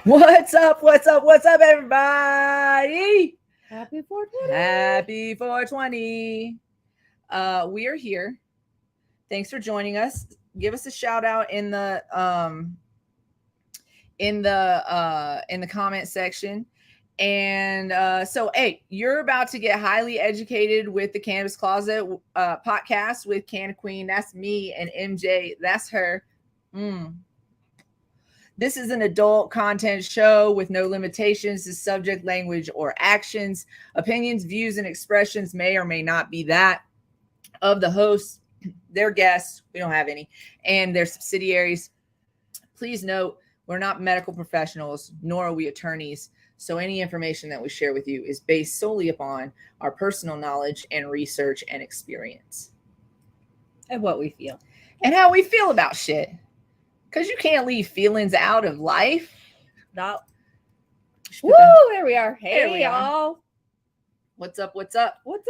What's up? What's up? What's up, everybody? Happy 420. Happy 420. We are here. Thanks for joining us. Give us a shout out in the comment section. And so, hey, you're about to get highly educated with the Cannabis Closet podcast with Canna Queen. That's me, and MJ. That's her. This is an adult content show with no limitations to subject, language, or actions. Opinions, views, and expressions may or may not be that of the hosts, their guests, we don't have any, and their subsidiaries. Please note, we're not medical professionals, nor are we attorneys, so any information that we share with you is based solely upon our personal knowledge and research and experience. And what we feel. And how we feel about shit. Because you can't leave feelings out of life. No. Woo, there we are. Hey, y'all. What's up? What's up? What's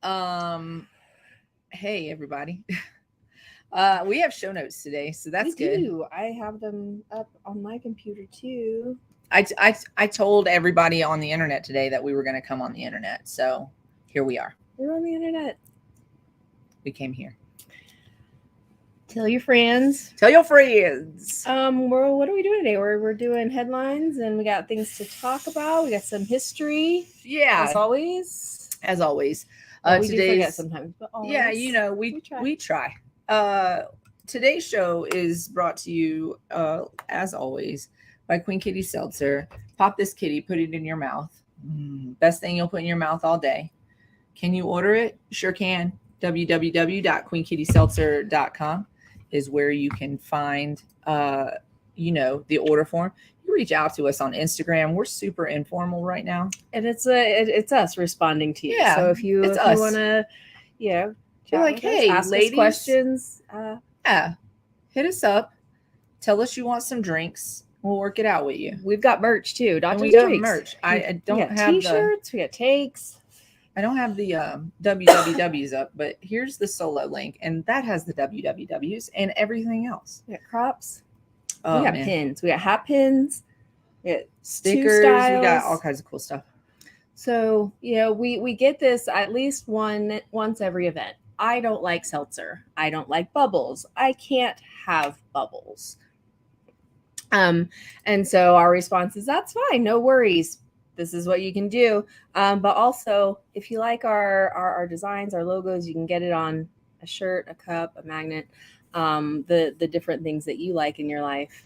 up? Hey, everybody. We have show notes today, so that's we good. Do. I have them up on my computer, too. I told everybody on the internet today that we were going to come on the internet, so here we are. We're on the internet. We came here. Tell your friends. Tell your friends. What are we doing today? We're doing headlines, and we got things to talk about. We got some history. Yeah. As always. Well, we do forget sometimes, but always. Yeah, you know, we try. Today's show is brought to you, as always, by Queen Kitty Seltzer. Pop this kitty, put it in your mouth. Best thing you'll put in your mouth all day. Can you order it? Sure can. www.queenkittyseltzer.com is where you can find, the order form. You reach out to us on Instagram. We're super informal right now, and it's us responding to you. Yeah, so if you want to, you're like, hey, ask ladies, us questions. Hit us up. Tell us you want some drinks. We'll work it out with you. We've got merch too. Not just drinks. Merch. I don't have t-shirts. We got takes. I don't have the wwws up, but here's the solo link, and that has the wwws and everything else. We got crops. Oh, we got pins. We got hat pins. We got stickers. We got all kinds of cool stuff. So, we get this at least once every event. I don't like seltzer. I don't like bubbles. I can't have bubbles. And so our response is, that's fine. No worries. This is what you can do. But also, if you like our designs, our logos, you can get it on a shirt, a cup, a magnet, the different things that you like in your life.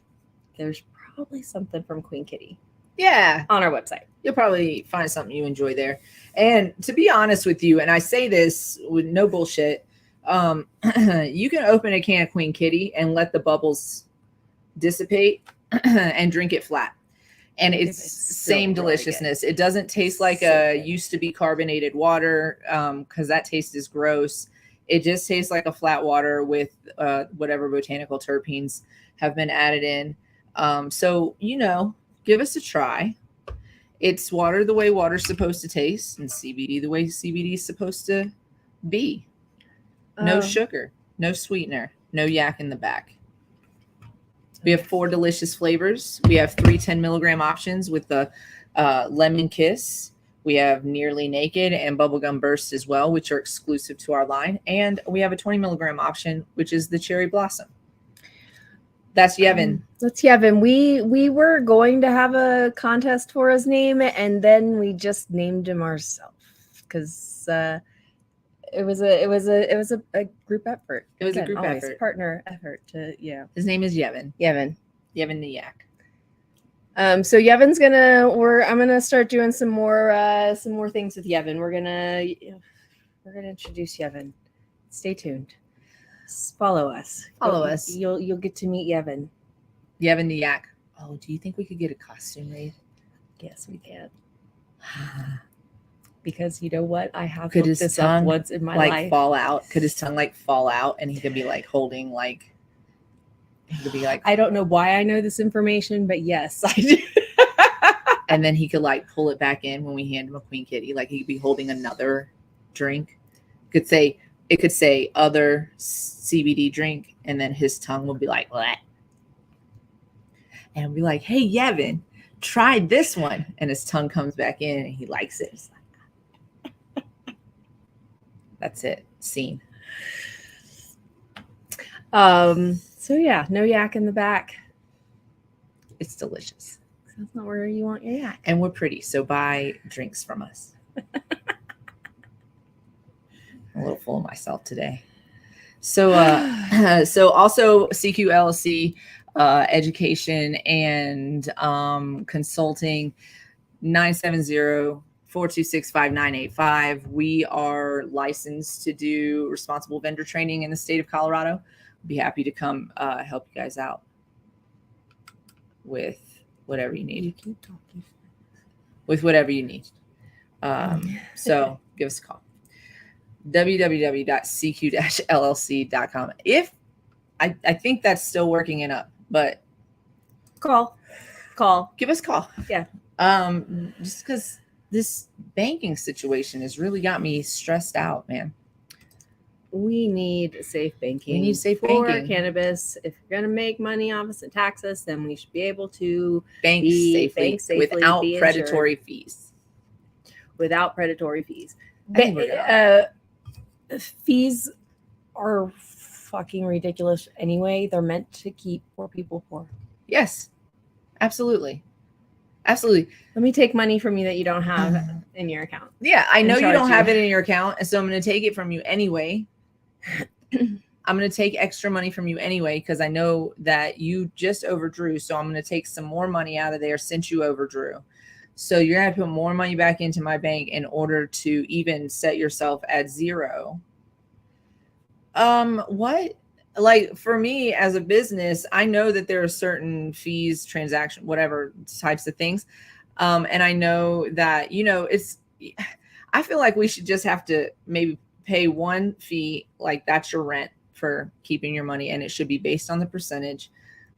There's probably something from Queen Kitty. Yeah. On our website. You'll probably find something you enjoy there. And to be honest with you, and I say this with no bullshit, you can open a can of Queen Kitty and let the bubbles dissipate and drink it flat. And it's same deliciousness. It doesn't taste like used to be carbonated water, because that taste is gross. It just tastes like a flat water with whatever botanical terpenes have been added in. So, give us a try. It's water the way water's supposed to taste, and CBD the way CBD is supposed to be. No sugar, no sweetener, no yak in the back. We have 4 delicious flavors. We have 3 10-milligram options with the lemon kiss. We have nearly naked and bubblegum burst as well, which are exclusive to our line. And we have a 20-milligram option, which is the cherry blossom. That's Yevon. That's Yevon. We were going to have a contest for his name, and then we just named him ourselves because it was a group effort. It was a group effort, partner effort. His name is Yevon. Yevon the Yak. So Yevon's I'm gonna start doing some more things with Yevon. We're gonna introduce Yevon. Stay tuned. Follow us. You'll get to meet Yevon. Yevon the Yak. Oh, do you think we could get a costume made? Yes, we can. Because you know what? I have could looked this up once in my life. Fall out? Could his tongue fall out and he could be holding he could be I don't know why I know this information, but yes, I do. And then he could pull it back in when we hand him a Queen Kitty. He could be holding another drink. It could say other CBD drink, and then his tongue would be what? And be hey, Yevon, try this one. And his tongue comes back in and he likes it. It's that's it. Scene. So yeah, no yak in the back. It's delicious. That's not where you want your yak. And we're pretty, so buy drinks from us. I'm a little full of myself today. So also CQ LLC, education and consulting, 970-426-5985. We are licensed to do responsible vendor training in the state of Colorado. Be happy to come help you guys out with whatever you need. You keep talking. With whatever you need. So give us a call. www.cq-llc.com. If I think that's still working it up, but call, give us a call. Yeah. Just because this banking situation has really got me stressed out, man. We need safe banking. We need safe for banking. Cannabis. If you're going to make money off us and tax us, then we should be able to bank safely without predatory fees. Without predatory fees. Fees are fucking ridiculous anyway. They're meant to keep poor people poor. Yes, absolutely. Absolutely. Let me take money from you that you don't have in your account. Yeah, I know you don't have it in your account, and so I'm going to take it from you anyway. I'm going to take extra money from you anyway because I know that you just overdrew, so I'm going to take some more money out of there since you overdrew. So you're going to have to put more money back into my bank in order to even set yourself at zero. What? For me as a business, I know that there are certain fees, transaction, whatever types of things. And I know that, I feel like we should just have to maybe pay one fee, that's your rent for keeping your money. And it should be based on the percentage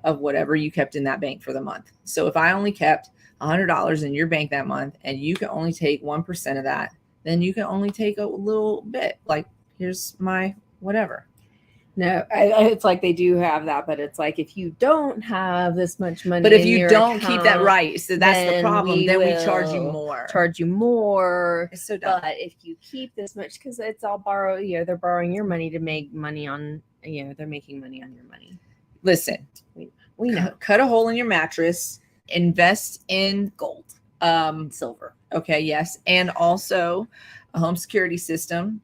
of whatever you kept in that bank for the month. So if I only kept $100 in your bank that month and you can only take 1% of that, then you can only take a little bit. Here's my whatever. No, it's they do have that, but it's if you don't have this much money, but if you don't keep that right, so that's the problem. Then we charge you more. It's so dumb. But if you keep this much, because it's all borrow, they're borrowing your money to make money on, they're making money on your money. Listen, we know. Cut a hole in your mattress, invest in gold, silver. Okay, yes, and also a home security system,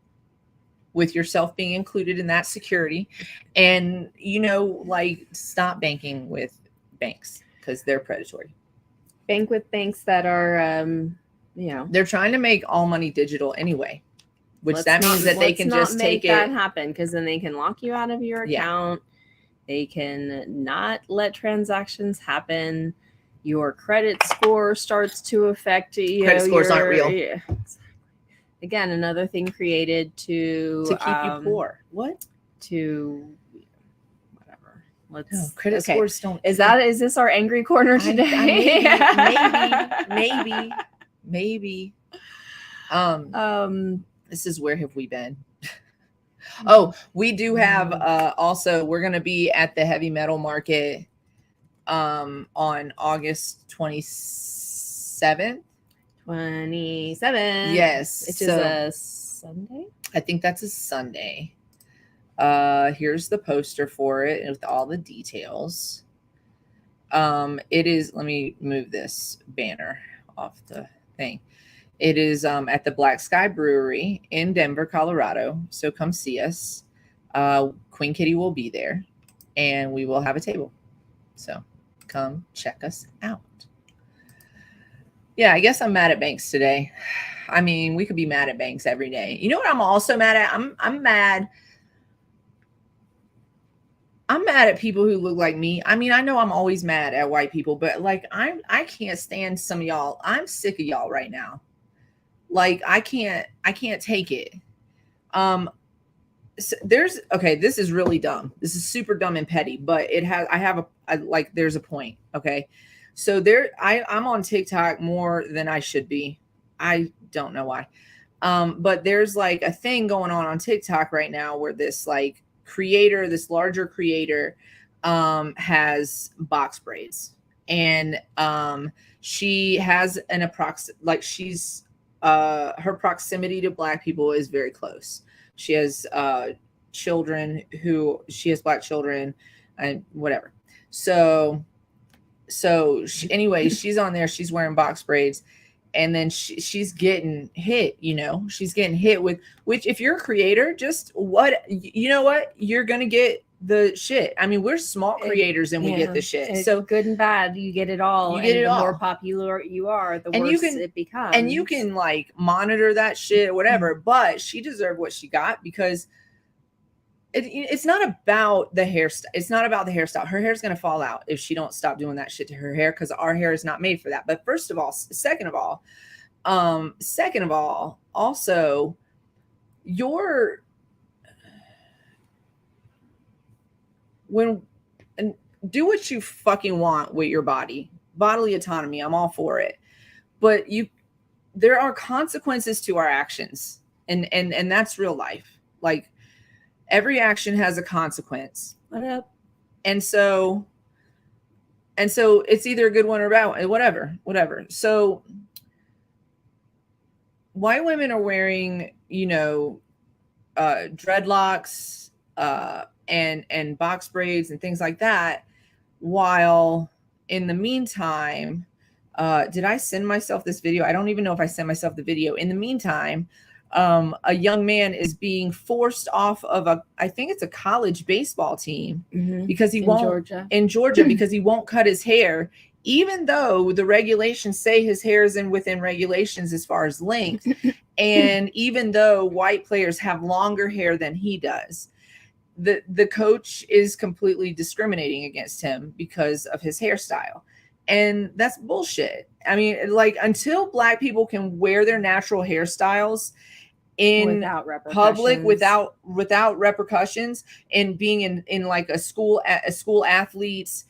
with yourself being included in that security. And, stop banking with banks because they're predatory. Bank with banks that are, they're trying to make all money digital anyway, which that means that they can just take that happen, because then they can lock you out of your account. They can not let transactions happen. Your credit score starts to affect you. Credit scores aren't real. Yeah. Again, another thing created to keep you poor. What? To whatever. Credit scores don't. Is this our angry corner today? Maybe. Maybe. This is Where Have We Been? Oh, we do have also, we're going to be at the heavy metal market on August 27th. 27. Yes. Which is a Sunday? I think that's a Sunday. Here's the poster for it with all the details. It is, let me move this banner off the thing. It is at the Black Sky Brewery in Denver, Colorado. So come see us. Queen Kitty will be there, and we will have a table. So come check us out. Yeah, I guess I'm mad at Banks today. I mean, we could be mad at Banks every day. You know what I'm also mad at? I'm mad. I'm mad at people who look like me. I mean, I know I'm always mad at white people, but like I can't stand some of y'all. I'm sick of y'all right now. Like I can't take it. So okay, this is really dumb. This is super dumb and petty, but there's a point. Okay. So I'm on TikTok more than I should be. I don't know why. But there's like a thing going on TikTok right now where this like creator, this larger creator, has box braids, and she has her proximity to Black people is very close. She has Black children and whatever. So anyway, she's on there, she's wearing box braids, and then she's getting hit, she's getting hit with, which if you're a creator, you're going to get the shit. I mean, we're small creators and we get the shit. So good and bad, you get it all. The more popular you are, the worse it becomes. And you can like monitor that shit or whatever, but she deserved what she got because it's not about the hairstyle. It's not about the hairstyle. Her hair's going to fall out if she don't stop doing that shit to her hair, because our hair is not made for that. But second of all, also, do what you fucking want with your bodily autonomy. I'm all for it, but there are consequences to our actions, and that's real life. Like, every action has a consequence. What up? And so it's either a good one or bad, whatever. So white women are wearing, dreadlocks, and box braids and things like that, while in the meantime, did I send myself this video? I don't even know if I sent myself the video. In the meantime, a young man is being forced off of I think it's a college baseball team, because he won't in Georgia because he won't cut his hair, even though the regulations say his hair is within regulations as far as length. And even though white players have longer hair than he does, the coach is completely discriminating against him because of his hairstyle. And that's bullshit. I mean, like, until Black people can wear their natural hairstyles in public without repercussions, and being in like a school athletes,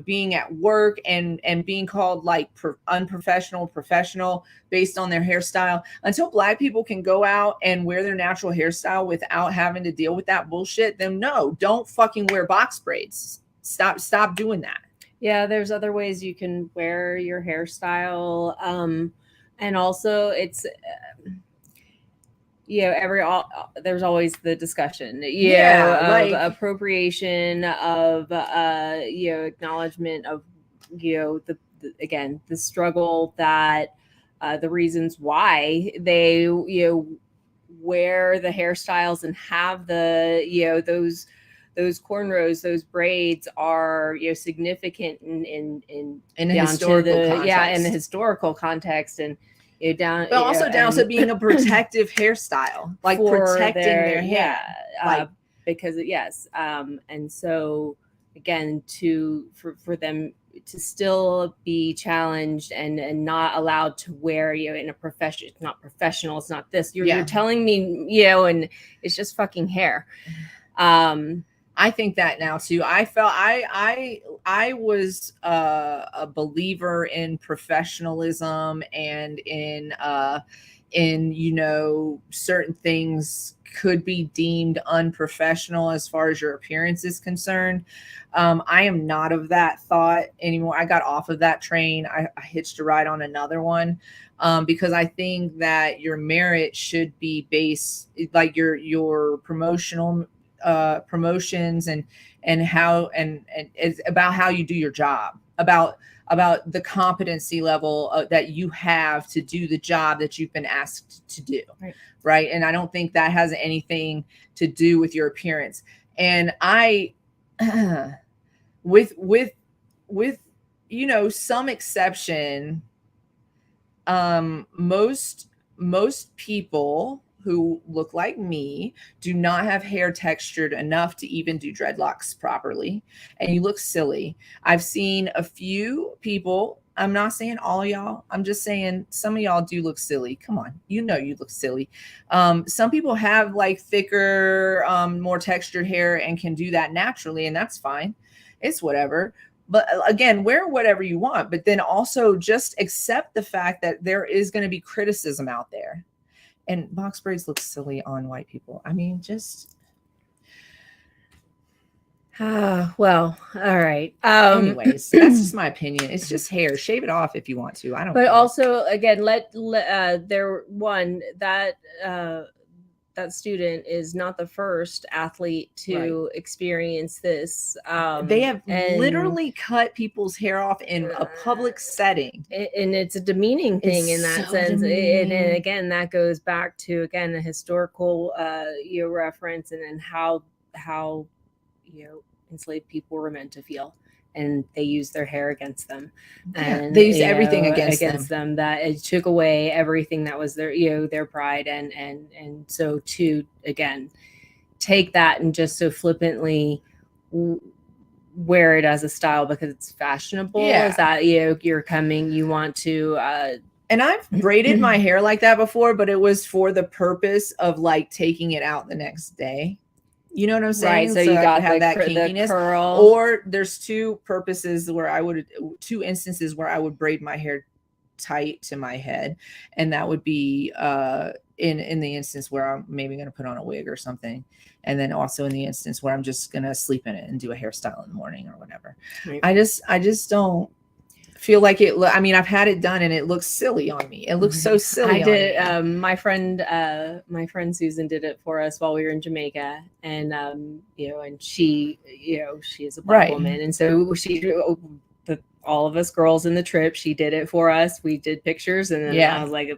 being at work and being called like unprofessional, professional based on their hairstyle, until Black people can go out and wear their natural hairstyle without having to deal with that bullshit, then no, don't fucking wear box braids. Stop doing that. Yeah, there's other ways you can wear your hairstyle. And also it's, there's always the discussion, of appropriation, of, acknowledgement of, the struggle that, the reasons why they, wear the hairstyles and have the, those cornrows, those braids are, significant in a historical context. in the historical context, and but also down to being a protective hairstyle, like protecting their hair, because and so again, for them to still be challenged and not allowed to wear, in a profession, it's not professional, it's not this. You're telling me, and it's just fucking hair. I think that now too. I was a believer in professionalism and in certain things could be deemed unprofessional as far as your appearance is concerned. I am not of that thought anymore. I got off of that train. I hitched a ride on another one, because I think that your merit should be based, like your promotions and how and it's about how you do your job, about the competency level that you have to do the job that you've been asked to do. Right. And I don't think that has anything to do with your appearance. And I with some exception, most people who look like me do not have hair textured enough to even do dreadlocks properly, and you look silly. I've seen a few people. I'm not saying all of y'all. I'm just saying some of y'all do look silly. Come on, you look silly. Some people have like thicker, more textured hair and can do that naturally, and that's fine. It's whatever. But again, wear whatever you want, but then also just accept the fact that there is going to be criticism out there. And box braids look silly on white people. I mean, just well, all right. Anyways, that's just my opinion. It's just hair. Shave it off if you want to. I don't. But care. Also, again, there one that student is not the first athlete to experience this. They have literally cut people's hair off in a public setting. And it's a demeaning thing in that sense. And again, that goes back to, again, a historical reference and then how enslaved people were meant to feel. And they used their hair against them, and they used everything against them. That it took away everything that was their pride, and so to again take that and just so flippantly wear it as a style because it's fashionable. Is that you want to and I've braided my hair like that before, but it was for the purpose of like taking it out the next day. You know what I'm saying? Right. So you got have that kinkiness. The curl. Or there's two instances where I would braid my hair tight to my head, and that would be in the instance where I'm maybe going to put on a wig or something, and then also in the instance where I'm just going to sleep in it and do a hairstyle in the morning or whatever. Right. I just don't feel like it. I mean, I've had it done and it looks silly on me. It looks so silly. I did. My friend Susan did it for us while we were in Jamaica, and and she is a black woman, and so all of us girls in the trip, she did it for us. We did pictures, and then I was like,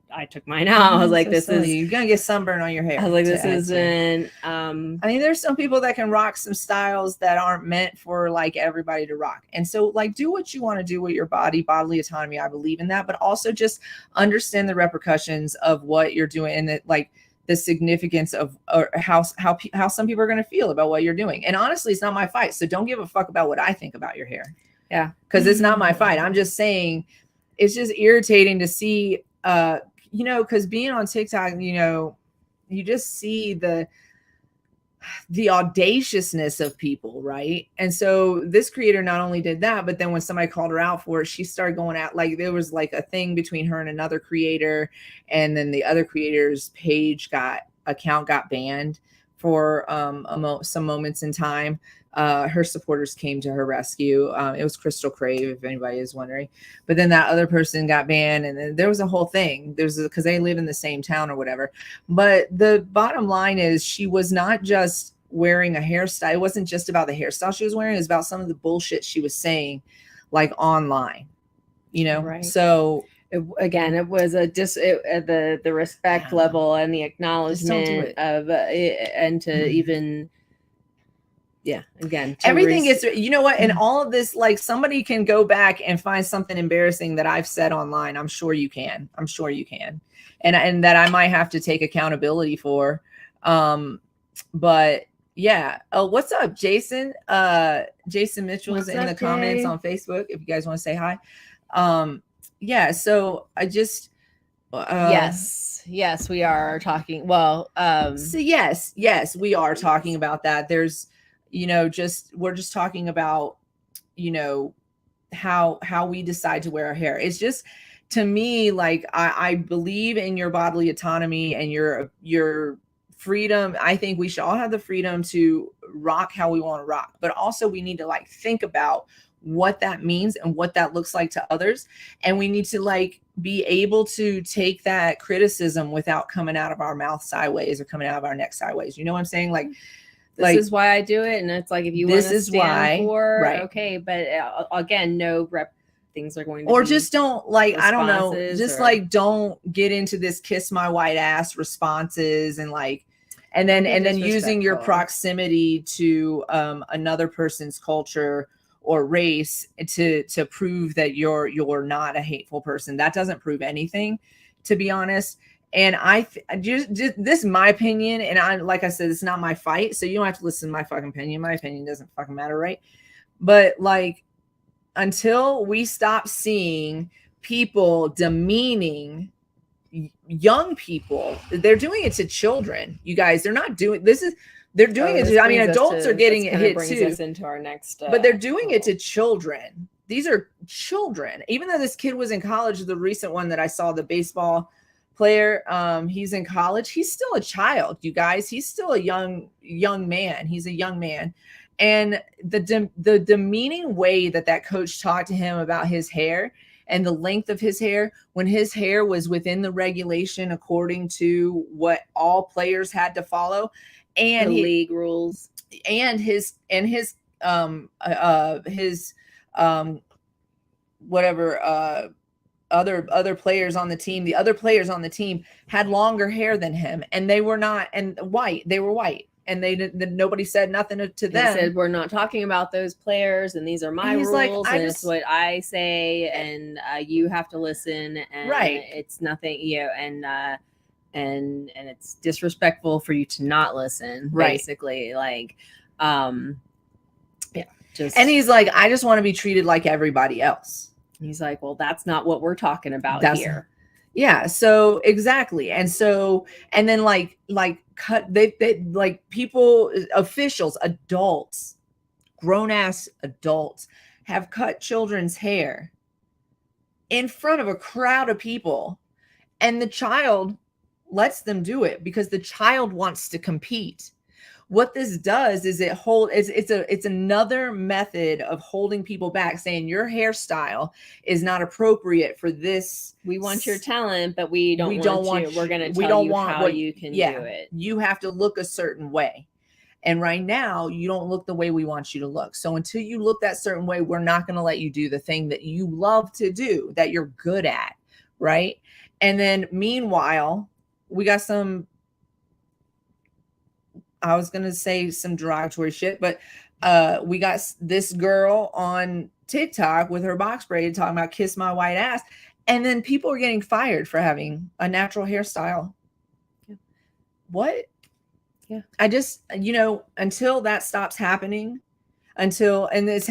I took mine out. I was like, this is, you're gonna get sunburn on your hair. I was like, this isn't. I mean, there's some people that can rock some styles that aren't meant for like everybody to rock, and so like do what you want to do with your bodily autonomy. I believe in that, but also just understand the repercussions of what you're doing, and that like the significance of or how some people are going to feel about what you're doing. And honestly, it's not my fight, so don't give a fuck about what I think about your hair. Yeah, because it's not my fight. I'm just saying it's just irritating to see, because being on TikTok, you just see the audaciousness of people, right? And so this creator not only did that, but then when somebody called her out for it, she started going out, like there was like a thing between her and another creator, and then the other creator's account got banned for some moments in time. Her supporters came to her rescue. It was Crystal Crave, if anybody is wondering. But then that other person got banned, and then there was a whole thing. Because they live in the same town or whatever. But the bottom line is, she was not just wearing a hairstyle. It wasn't just about the hairstyle she was wearing. It was about some of the bullshit she was saying, like online. Right. So it was the respect level and the acknowledgement of and to even. Yeah, again, everything gets, and all of this, like somebody can go back and find something embarrassing that I've said online. I'm sure you can. And that I might have to take accountability for. But yeah. Oh, what's up, Jason? Jason Mitchell's in the comments on Facebook if you guys want to say hi. Yeah, so I just yes, we are talking. Well, so yes, we are talking about that. There's we're just talking about, how we decide to wear our hair. It's just, to me, like, I believe in your bodily autonomy and your freedom. I think we should all have the freedom to rock how we want to rock, but also we need to like think about what that means and what that looks like to others. And we need to like be able to take that criticism without coming out of our mouth sideways or coming out of our neck sideways. You know what I'm saying? Like, this is why I do it. And it's like, if you want to stand for, right. Okay. But again, no things are going to or be just don't like, I don't know, just or, like don't get into this kiss my white ass responses and like, and then using your proximity to another person's culture or race to prove that you're not a hateful person. That doesn't prove anything, to be honest. And I just this is my opinion, and I, like I said, it's not my fight, so you don't have to listen to my fucking opinion. My opinion doesn't fucking matter, right? But like, until we stop seeing people demeaning young people, they're doing it to children. You guys, they're not doing this. They're doing it to, I mean, adults are getting it hit too. Us into our next, but they're doing it to children. These are children. Even though this kid was in college, the recent one that I saw, the baseball player, he's in college. He's still a child, you guys. He's still a young man. He's a young man. And the demeaning way that coach talked to him about his hair and the length of his hair, when his hair was within the regulation according to what all players had to follow, and the league rules, and his whatever other players on the team, the other players on the team had longer hair than him, and they were not, and they were white. And nobody said nothing to them. They said, we're not talking about those players, and these are my rules, like, and it's what I say, and you have to listen, and right. It's nothing, and it's disrespectful for you to not listen, right. Basically, like, and he's like, I just want to be treated like everybody else. He's like, well, that's not what we're talking about here. Yeah. So exactly. And then like cut, they like people, officials, adults, grown ass adults have cut children's hair in front of a crowd of people, and the child lets them do it because the child wants to compete. What this does is it's another method of holding people back, saying your hairstyle is not appropriate for this. We want your talent, but we don't want you. We're going to tell you how you can do it. You have to look a certain way. And right now, you don't look the way we want you to look. So until you look that certain way, we're not going to let you do the thing that you love to do, that you're good at, right? And then meanwhile, we got some, I was going to say some derogatory shit, but we got this girl on TikTok with her box braid talking about kiss my white ass. And then people are getting fired for having a natural hairstyle. Yeah. What? Yeah. I just, until that stops happening, and it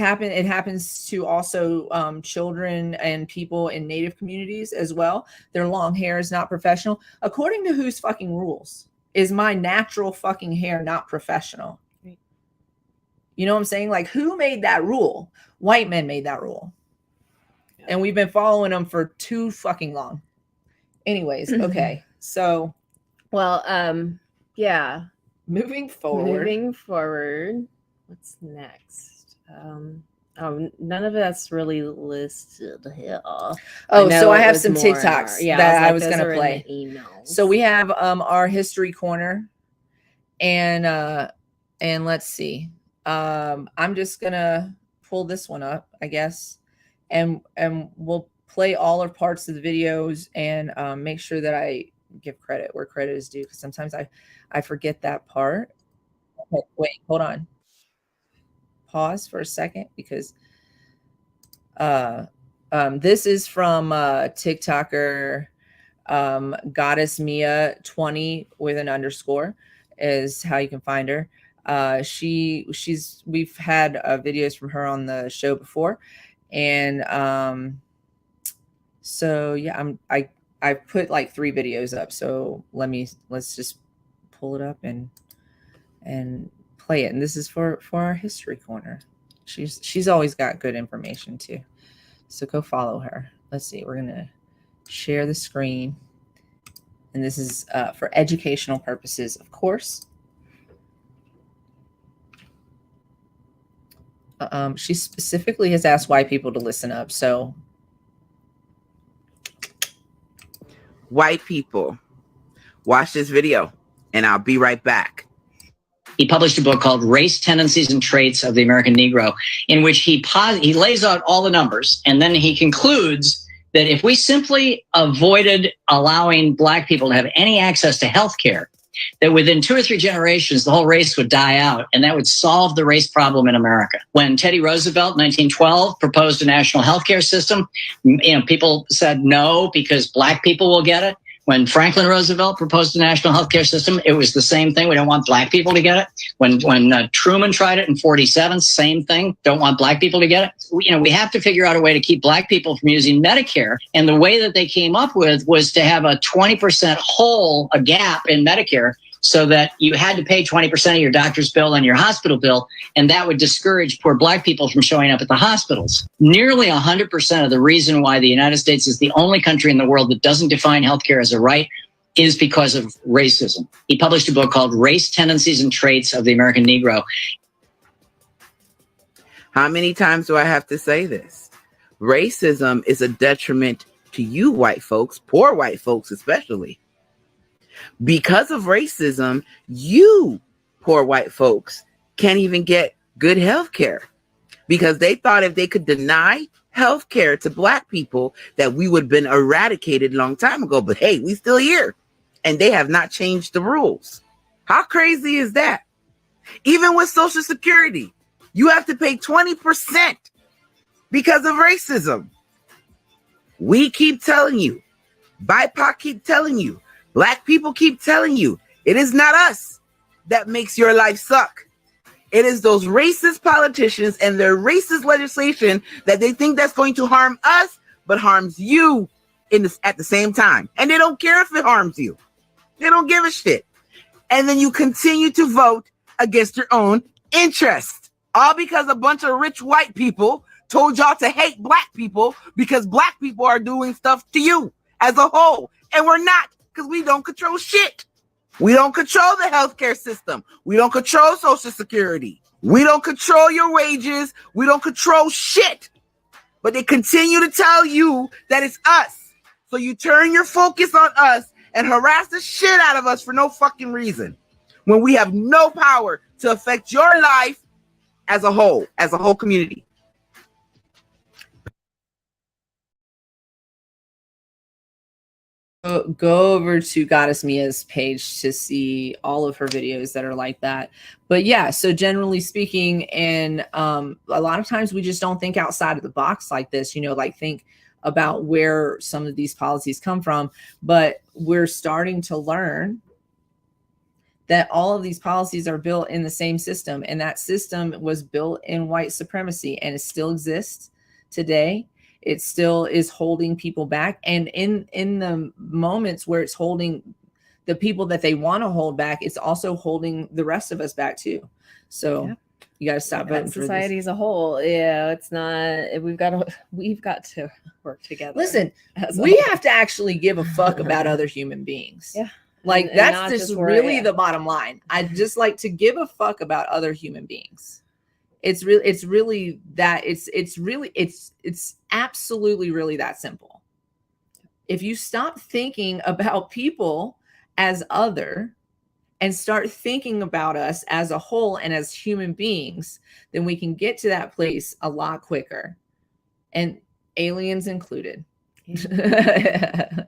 happens to also children and people in Native communities as well. Their long hair is not professional. According to whose fucking rules? Is my natural fucking hair not professional? Right. You know what I'm saying? Like, who made that rule? White men made that rule. Yeah. And we've been following them for too fucking long. Anyways, okay. So, well, yeah. Moving forward. What's next? None of that's really listed here. Oh, so I have some TikToks that I was going to play. So we have our history corner, and let's see. I'm just gonna pull this one up, I guess, and we'll play all of parts of the videos and make sure that I give credit where credit is due, because sometimes I forget that part. Okay, wait, hold on. Pause for a second, because this is from TikToker Goddess Mia 20 with an underscore is how you can find her. We've had videos from her on the show before, and so yeah, I put like 3 videos up, so let's just pull it up and play it. And this is for our history corner. She's always got good information too. So go follow her. Let's see. We're going to share the screen. And this is for educational purposes, of course. She specifically has asked white people to listen up. So white people, watch this video and I'll be right back. He published a book called Race, Tendencies, and Traits of the American Negro, in which he lays out all the numbers, and then he concludes that if we simply avoided allowing Black people to have any access to health care, that within 2 or 3 generations, the whole race would die out, and that would solve the race problem in America. When Teddy Roosevelt, 1912, proposed a national health care system, people said no because Black people will get it. When Franklin Roosevelt proposed a national health care system, it was the same thing. We don't want Black people to get it. When Truman tried it in 47, same thing. Don't want Black people to get it. We have to figure out a way to keep Black people from using Medicare. And the way that they came up with was to have a 20% hole, a gap in Medicare, so that you had to pay 20% of your doctor's bill and your hospital bill, and that would discourage poor Black people from showing up at the hospitals. Nearly 100% of the reason why the United States is the only country in the world that doesn't define healthcare as a right is because of racism. He published a book called Race, Tendencies, and Traits of the American Negro. How many times do I have to say this? Racism is a detriment to you white folks, poor white folks especially. Because of racism, you poor white folks can't even get good health care because they thought if they could deny health care to Black people that we would have been eradicated a long time ago. But hey, we still here and they have not changed the rules. How crazy is that? Even with Social Security, you have to pay 20% because of racism. We keep telling you, BIPOC keep telling you, Black people keep telling you, it is not us that makes your life suck. It is those racist politicians and their racist legislation that they think that's going to harm us, but harms you at the same time. And they don't care if it harms you. They don't give a shit. And then you continue to vote against your own interest. All because a bunch of rich white people told y'all to hate Black people because Black people are doing stuff to you as a whole. And we're not. Because we don't control shit. We don't control the healthcare system. We don't control Social Security. We don't control your wages. We don't control shit. But they continue to tell you that it's us. So you turn your focus on us and harass the shit out of us for no fucking reason. When we have no power to affect your life as a whole community. Go over to Goddess Mia's page to see all of her videos that are like that. But yeah, so generally speaking, and a lot of times we just don't think outside of the box like this, like think about where some of these policies come from. But we're starting to learn that all of these policies are built in the same system, and that system was built in white supremacy, and it still exists today. It still is holding people back. And in the moments where it's holding the people that they want to hold back, it's also holding the rest of us back too. So you got to stop voting for society as a whole. Yeah, it's not. We've got to work together. Listen, we have to actually give a fuck about other human beings. Yeah. Like that's just really the bottom line. I just like to give a fuck about other human beings. It's really that it's absolutely really that simple. If you stop thinking about people as other and start thinking about us as a whole and as human beings, then we can get to that place a lot quicker, and aliens included. Yeah.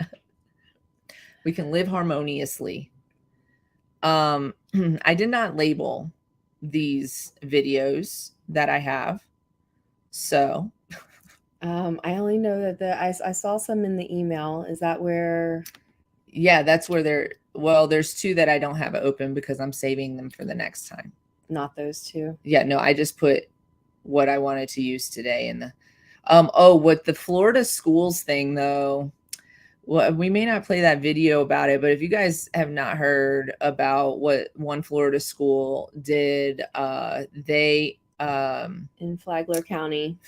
We can live harmoniously. I did not label these videos that I have. So I only know that I saw some in the email. Is that where? Yeah, that's where there's 2 that I don't have open because I'm saving them for the next time. Not those 2. Yeah, no, I just put what I wanted to use today in the with the Florida schools thing though. Well, we may not play that video about it, but if you guys have not heard about what one Florida school did, they in Flagler County.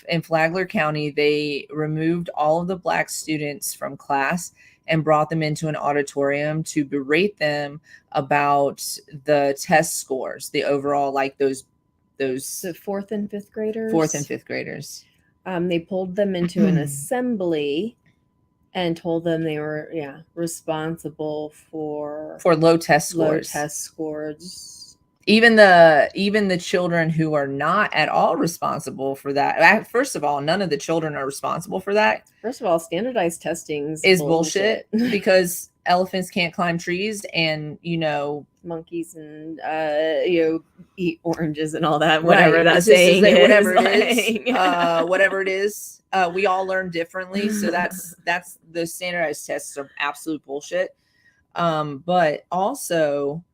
They removed all of the black students from class and brought them into an auditorium to berate them about the test scores, the overall, like those The fourth and fifth graders. They pulled them into an assembly and told them they were responsible for low test scores. Even the children who are not at all responsible for that. First of all, none of the children are responsible for that. First of all, standardized testing is bullshit because elephants can't climb trees, and monkeys and eat oranges and all that. Whatever right. that saying is, whatever it is, we all learn differently. So that's the standardized tests are absolute bullshit. But also,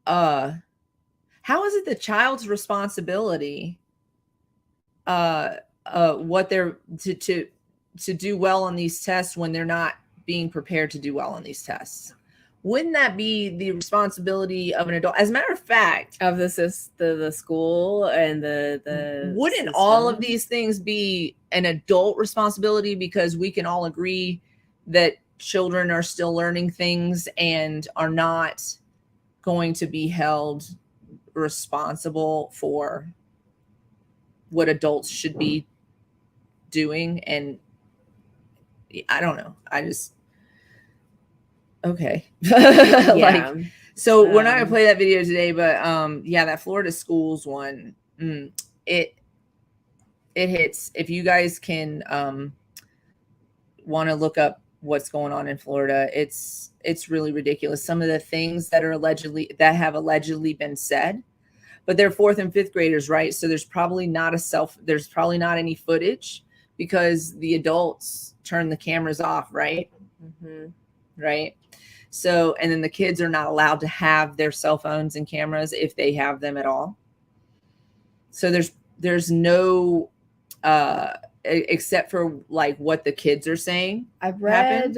how is it the child's responsibility what they're to do well on these tests when they're not being prepared to do well on these tests? Wouldn't that be the responsibility of an adult? As a matter of fact, of the school and the wouldn't system? all of these things be an adult responsibility, because we can all agree that children are still learning things and are not going to be held responsible for what adults should be doing? And I don't know. Okay. Yeah. So we're not gonna play that video today, but that Florida schools one, it hits. If you guys can want to look up what's going on in Florida, it's really ridiculous. Some of the things that have allegedly been said, but they're fourth and fifth graders, right? So there's probably not any footage because the adults turn the cameras off, right? Mm-hmm. Right. So, and then the kids are not allowed to have their cell phones and cameras if they have them at all. So there's no, except for like what the kids are saying. I read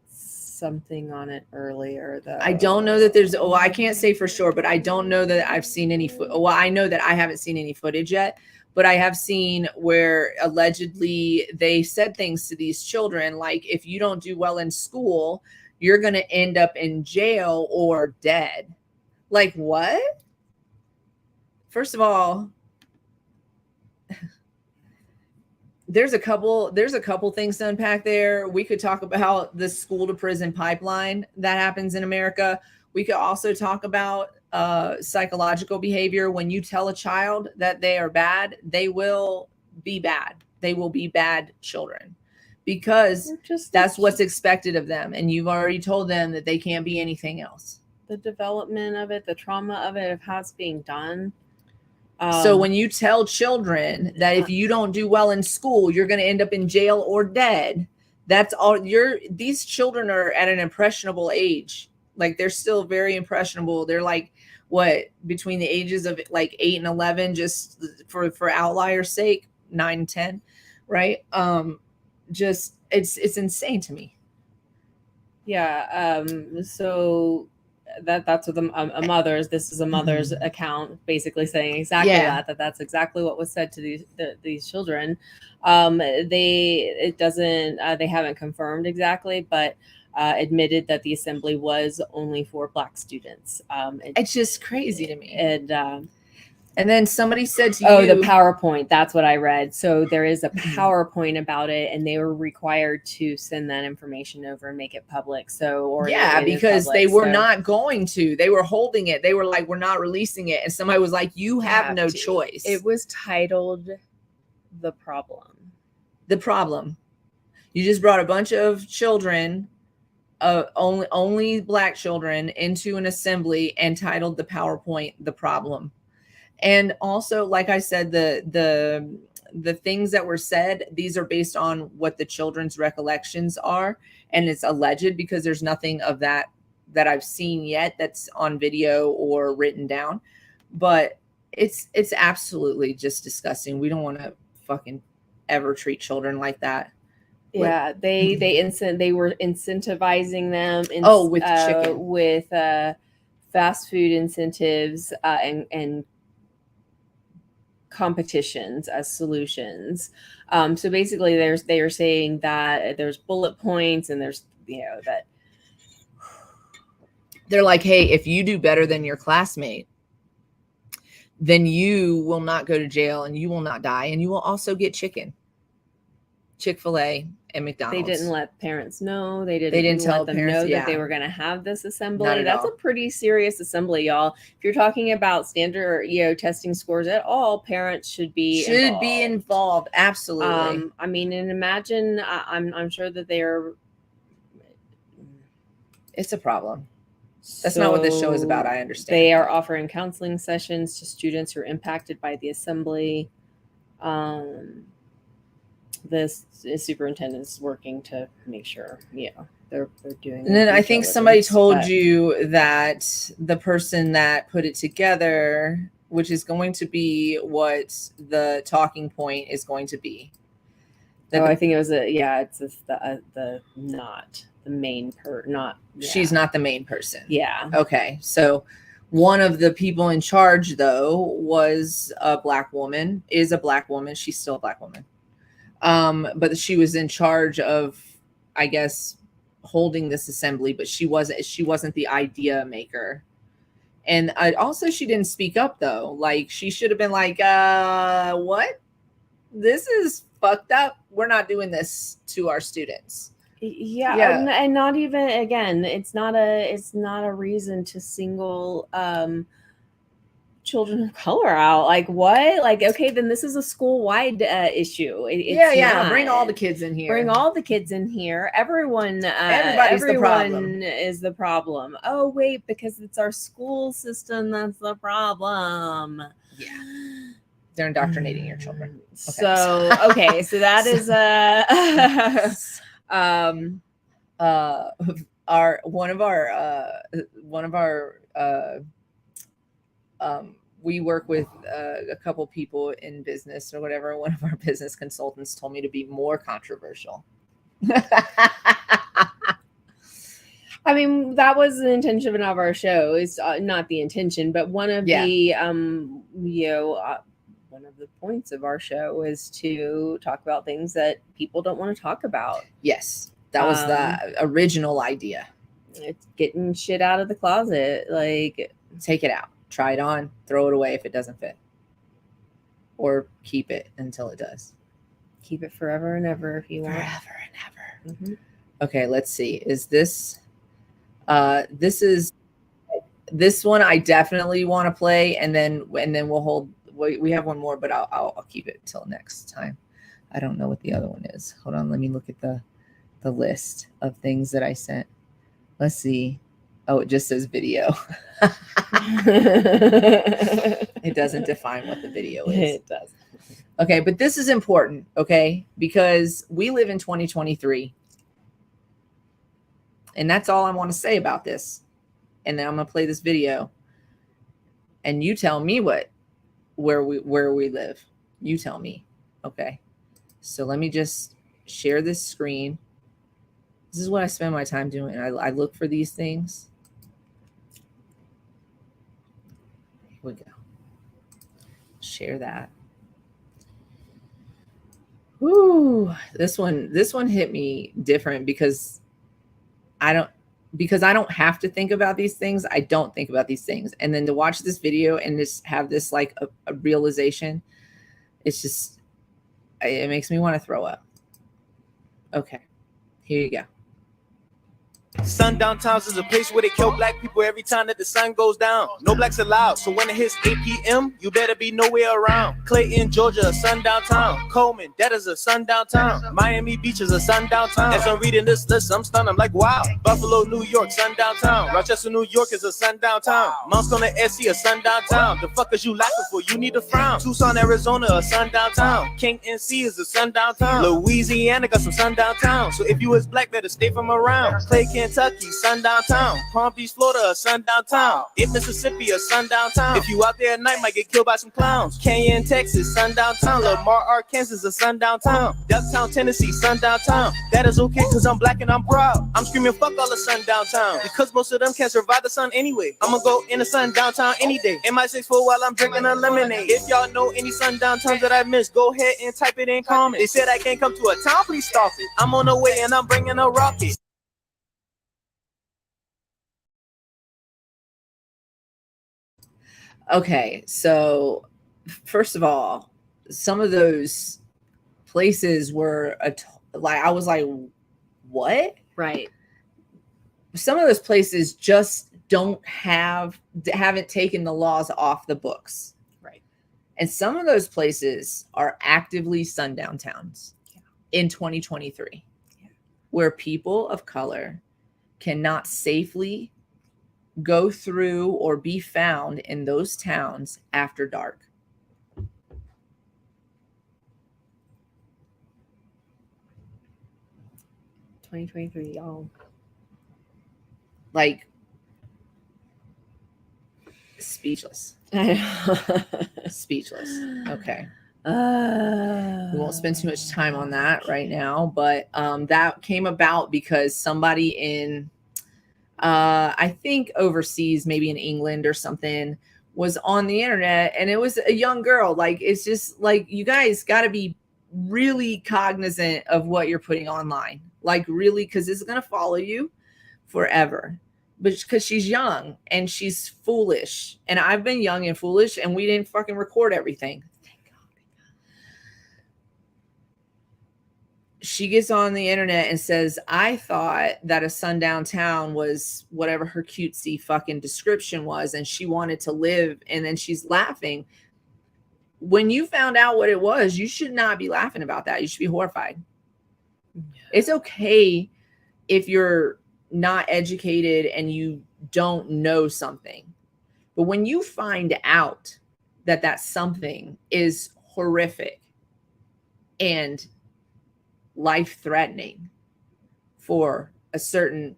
something on it earlier though. I don't know that I can't say for sure, but I don't know that I've seen any I know that I haven't seen any footage yet, but I have seen where allegedly they said things to these children like, if you don't do well in school, you're going to end up in jail or dead. Like, what? First of all, there's a couple things to unpack there. We could talk about the school to prison pipeline that happens in America. We could also talk about psychological behavior. When you tell a child that they are bad, they will be bad. They will be bad children because that's what's expected of them. And you've already told them that they can't be anything else. The development of it, the trauma of it, of how it's being done. So when you tell children that if you don't do well in school, you're going to end up in jail or dead, that's all. These children are at an impressionable age. Like, they're still very impressionable. They're like, what, between the ages of like 8 and 11, just for outlier's sake, 9 and 10, right? Just it's insane to me. Yeah. So that's what a mother's. This is a mother's account, basically saying exactly that. That's exactly what was said to these children. They haven't confirmed exactly, but admitted that the assembly was only for Black students. It's just crazy to me. And then somebody said to you, the PowerPoint, that's what I read. So there is a PowerPoint about it, and they were required to send that information over and make it public. Because they were not going to. They were holding it. They were like, we're not releasing it. And somebody was like, you have no choice. It was titled The Problem. The Problem. You just brought a bunch of children, only Black children, into an assembly and titled the PowerPoint The Problem. And also, like I said, the things that were said, these are based on what the children's recollections are, and it's alleged because there's nothing of that I've seen yet that's on video or written down. But it's absolutely just disgusting. We don't want to fucking ever treat children like that. Yeah, they were incentivizing them. With chicken. With fast food incentives and competitions as solutions. So basically, they are saying that there's bullet points and there's that they're like, hey, if you do better than your classmate, then you will not go to jail and you will not die, and you will also get chicken. Chick-fil-A and McDonald's. They didn't let parents know. They didn't tell let them parents, know that they were going to have this assembly. Not at That's all. a pretty serious assembly, y'all. If you're talking about standard, testing scores at all, parents should be involved. Absolutely. I mean, and imagine, I'm sure that it's a problem. That's not what this show is about. I understand. They are offering counseling sessions to students who are impacted by the assembly. This superintendent is working to make sure, they're doing. And then I think somebody told you that the person that put it together, which is going to be what the talking point is going to be. I think it was the not the main She's not the main person. Yeah. Okay. So one of the people in charge, though, was a black woman. Is a black woman. She's still a black woman. But she was in charge of, I guess, holding this assembly, but she wasn't the idea maker. And also she didn't speak up, though. Like, she should have been like, what? This is fucked up. We're not doing this to our students. Yeah. And not even, again, it's not a reason to single children of color out. Like, what? Like, okay, then this is a school-wide issue. Bring all the kids in here. Everyone is the problem. Oh, wait, because it's our school system that's the problem. Yeah. They're indoctrinating your children. Okay. So that is we work with a couple people in business or whatever. One of our business consultants told me to be more controversial. I mean, that was the intention of our show. It's not the intention, but one of the one of the points of our show is to talk about things that people don't want to talk about. Yes, that was the original idea. It's getting shit out of the closet. Like, take it out, try it on, throw it away if it doesn't fit, or keep it until it does. Keep it forever and ever if you want. Forever and ever. Mm-hmm. Okay, let's see. Is this? This one I definitely want to play, and then we'll hold. We have one more, but I'll keep it till next time. I don't know what the other one is. Hold on, let me look at the list of things that I sent. Let's see. Oh, it just says video. It doesn't define what the video is. It does. Okay, but this is important, okay? Because we live in 2023. And that's all I want to say about this. And then I'm going to play this video. And you tell me where we live. You tell me. Okay. So let me just share this screen. This is what I spend my time doing. I look for these things. Here we go. Share that. Woo. This one hit me different because I don't have to think about these things. I don't think about these things. And then to watch this video and just have this like a realization, it makes me want to throw up. Okay, here you go. Sundown Towns is a place where they kill black people every time that the sun goes down. No blacks allowed, so when it hits 8 p.m., you better be nowhere around. Clayton, Georgia, a sundown town. Coleman, that is a sundown town. Miami Beach is a sundown town. As I'm reading this list, I'm stunned, I'm like, wow. Buffalo, New York, sundown town. Rochester, New York is a sundown town. Mount Sona, SC, a sundown town. The fuck is you laughing for? You need to frown. Tucson, Arizona, a sundown town. King, NC is a sundown town. Louisiana got some sundown towns. So if you is black, better stay from around. Clay, Kentucky, sundown town. Palm Beach, Florida, a sundown town. If Mississippi, a sundown town. If you out there at night, might get killed by some clowns. Canyon, Texas, sundown town. Lamar, Arkansas, a sundown town. Ducktown, Tennessee, sundown town. That is okay, cause I'm black and I'm proud. I'm screaming fuck all the sundown town. Because most of them can't survive the sun anyway. I'ma go in the sun downtown any day. In my 6'4" while I'm drinking a lemonade. If y'all know any sundown towns that I missed, go ahead and type it in comments. They said I can't come to a town, please stop it. I'm on the way and I'm bringing a rocket. Okay, so first of all, some of those places were like, I was like, what? Right. Some of those places just haven't taken the laws off the books. Right. And some of those places are actively sundown towns in 2023, where people of color cannot safely go through or be found in those towns after dark. $2023, y'all. Like, speechless. Speechless. Okay. We won't spend too much time on that right now, but that came about because somebody in I think overseas, maybe in England or something, was on the internet, and it was a young girl. Like, it's just like, you guys got to be really cognizant of what you're putting online, like, really, because it's going to follow you forever. But because she's young and she's foolish, and I've been young and foolish, and we didn't fucking record everything. She gets on the internet and says, I thought that a sundown town was whatever her cutesy fucking description was, and she wanted to live. And then she's laughing. When you found out what it was, you should not be laughing about that. You should be horrified. It's okay if you're not educated and you don't know something. But when you find out that that something is horrific and life-threatening for certain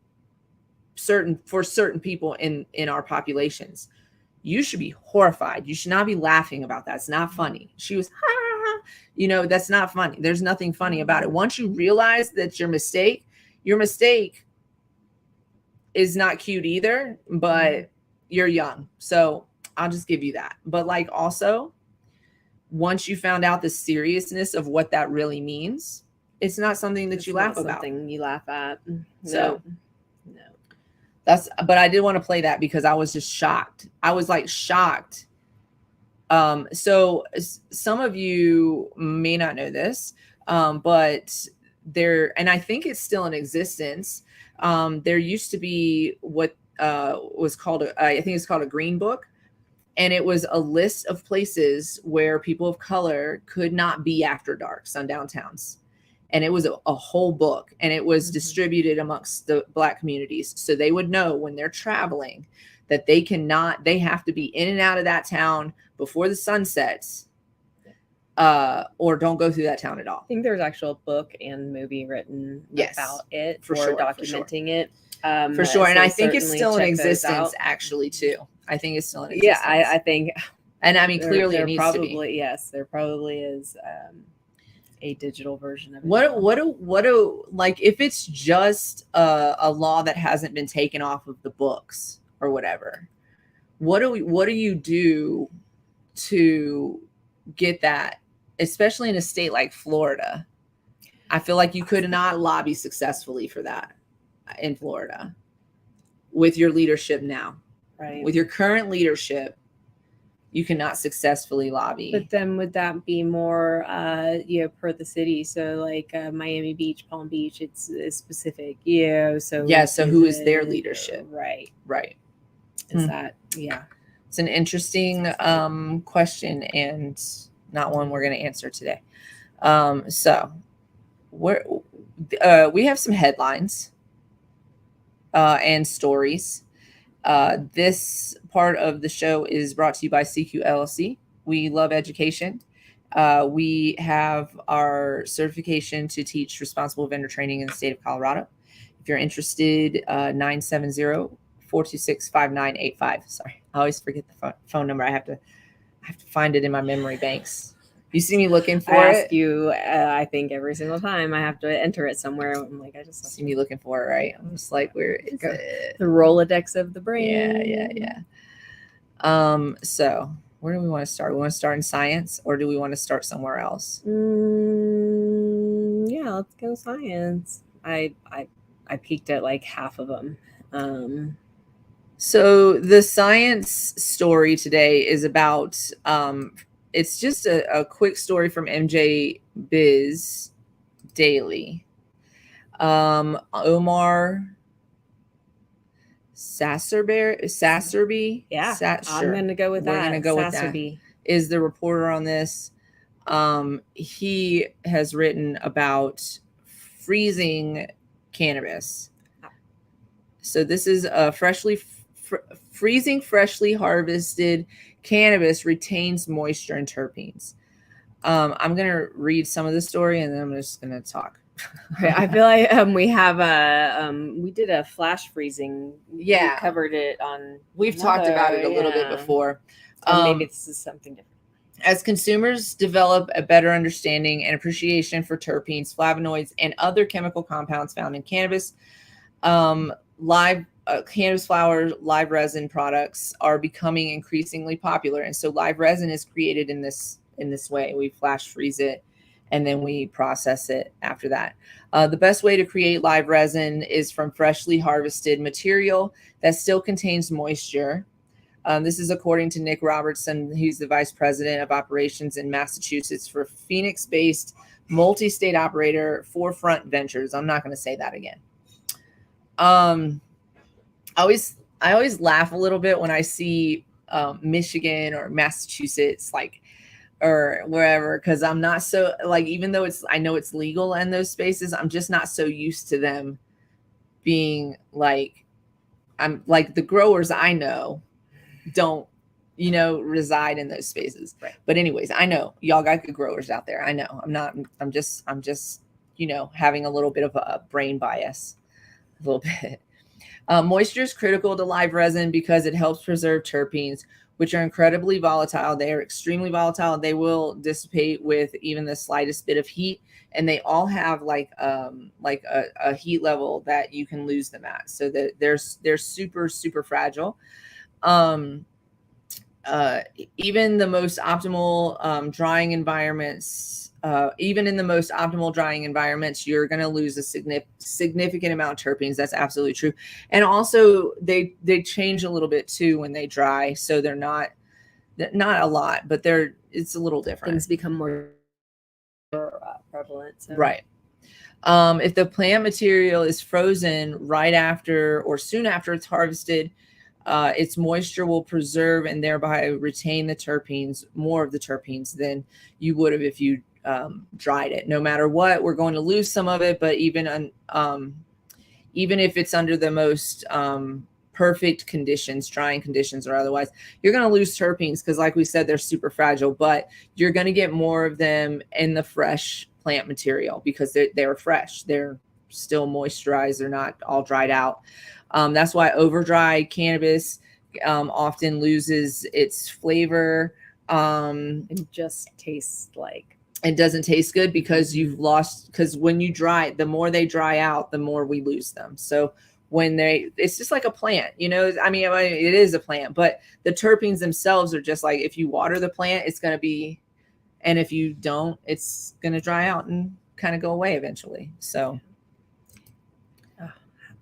people in our populations, you should be horrified. You should not be laughing about that. It's not funny. She was, that's not funny. There's nothing funny about it. Once you realize that your mistake is not cute either, but you're young. So I'll just give you that. But like, also, once you found out the seriousness of what that really means, it's not something that you laugh about. Something you laugh at. So no. But I did want to play that because I was just shocked. I was like shocked. So some of you may not know this, but and I think it's still in existence. There used to be what was called, I think it's called a green book. And it was a list of places where people of color could not be after dark, sundown towns. And it was a whole book, and it was distributed amongst the Black communities. So they would know when they're traveling that they have to be in and out of that town before the sun sets, or don't go through that town at all. I think there's actually a book and movie written about it for documenting it. For sure. And I think it's still in existence actually too. I think it's still in existence. Yeah, I think. And I mean, clearly it needs to be. Yes, there probably is a digital version of it. What like, if it's just a law that hasn't been taken off of the books or whatever, what do you do to get that, especially in a state like Florida? I feel like you could not lobby successfully for that in Florida with your leadership now. Right. With your current leadership, you cannot successfully lobby. But then would that be more, per the city? So like Miami Beach, Palm Beach, it's specific, So yeah. So who is their leadership? Right. Is that, yeah. It's an interesting question, and not one we're going to answer today. So we have some headlines and stories. This part of the show is brought to you by CQ LLC. We love education. We have our certification to teach responsible vendor training in the state of Colorado. If you're interested, 970-426-5985. Sorry, I always forget the phone number. I have to find it in my memory banks. You see me looking for I it. ask you, I think every single time I have to enter it somewhere. I'm like, I just See me looking for it, right? I'm just like, where is it? The Rolodex of the brain. Yeah. So where do we want to start? We want to start in science, or do we want to start somewhere else? Yeah, let's go science. I peeked at like half of them. So the science story today is about it's just a quick story from MJ Biz Daily. Omar Sasserby. Yeah, Sure. I'm gonna go with that. We're gonna go with that. Is the reporter on this? He has written about freezing cannabis. So this is a freezing freshly harvested cannabis retains moisture and terpenes. I'm gonna read some of the story and then I'm just gonna talk. Okay, I feel like we did a flash freezing. Yeah, we covered it on. We've talked about it a little bit before. Maybe this is something different. As consumers develop a better understanding and appreciation for terpenes, flavonoids, and other chemical compounds found in cannabis, cannabis flower live resin products are becoming increasingly popular. And so live resin is created in this way. We flash freeze it and then we process it after that. The best way to create live resin is from freshly harvested material that still contains moisture. This is according to Nick Robertson. He's the vice president of operations in Massachusetts for Phoenix-based multi-state operator Forefront Ventures. I'm not going to say that again. I always laugh a little bit when I see Michigan or Massachusetts, like, or wherever, because I'm not so, like, even though I know it's legal in those spaces, I'm just not so used to them being like, I'm like, the growers I know don't, reside in those spaces. Right. But anyways, I know y'all got good growers out there. I know I'm just, having a little bit of a brain bias, a little bit. Moisture is critical to live resin because it helps preserve terpenes, which are incredibly volatile. They are extremely volatile. They will dissipate with even the slightest bit of heat, and they all have like a heat level that you can lose them at. So that they're super, super fragile. Even the most optimal drying environments, even in the most optimal drying environments, you're going to lose a significant amount of terpenes. That's absolutely true. And also they change a little bit too when they dry. So they're not a lot, but it's a little different. Things become more prevalent. So. Right. If the plant material is frozen right after or soon after it's harvested, its moisture will preserve and thereby retain the terpenes, more of the terpenes than you would have if you dried it. No matter what, we're going to lose some of it, but even if it's under the most perfect conditions, drying conditions or otherwise, you're going to lose terpenes because, like we said, they're super fragile, but you're going to get more of them in the fresh plant material because they're fresh. They're still moisturized. They're not all dried out. That's why over-dried cannabis often loses its flavor. It just tastes like. It doesn't taste good because because when you dry, the more they dry out, the more we lose them. So it's just like a plant, I mean, it is a plant, but the terpenes themselves are just like, if you water the plant, it's going to be, and if you don't, it's going to dry out and kind of go away eventually. So.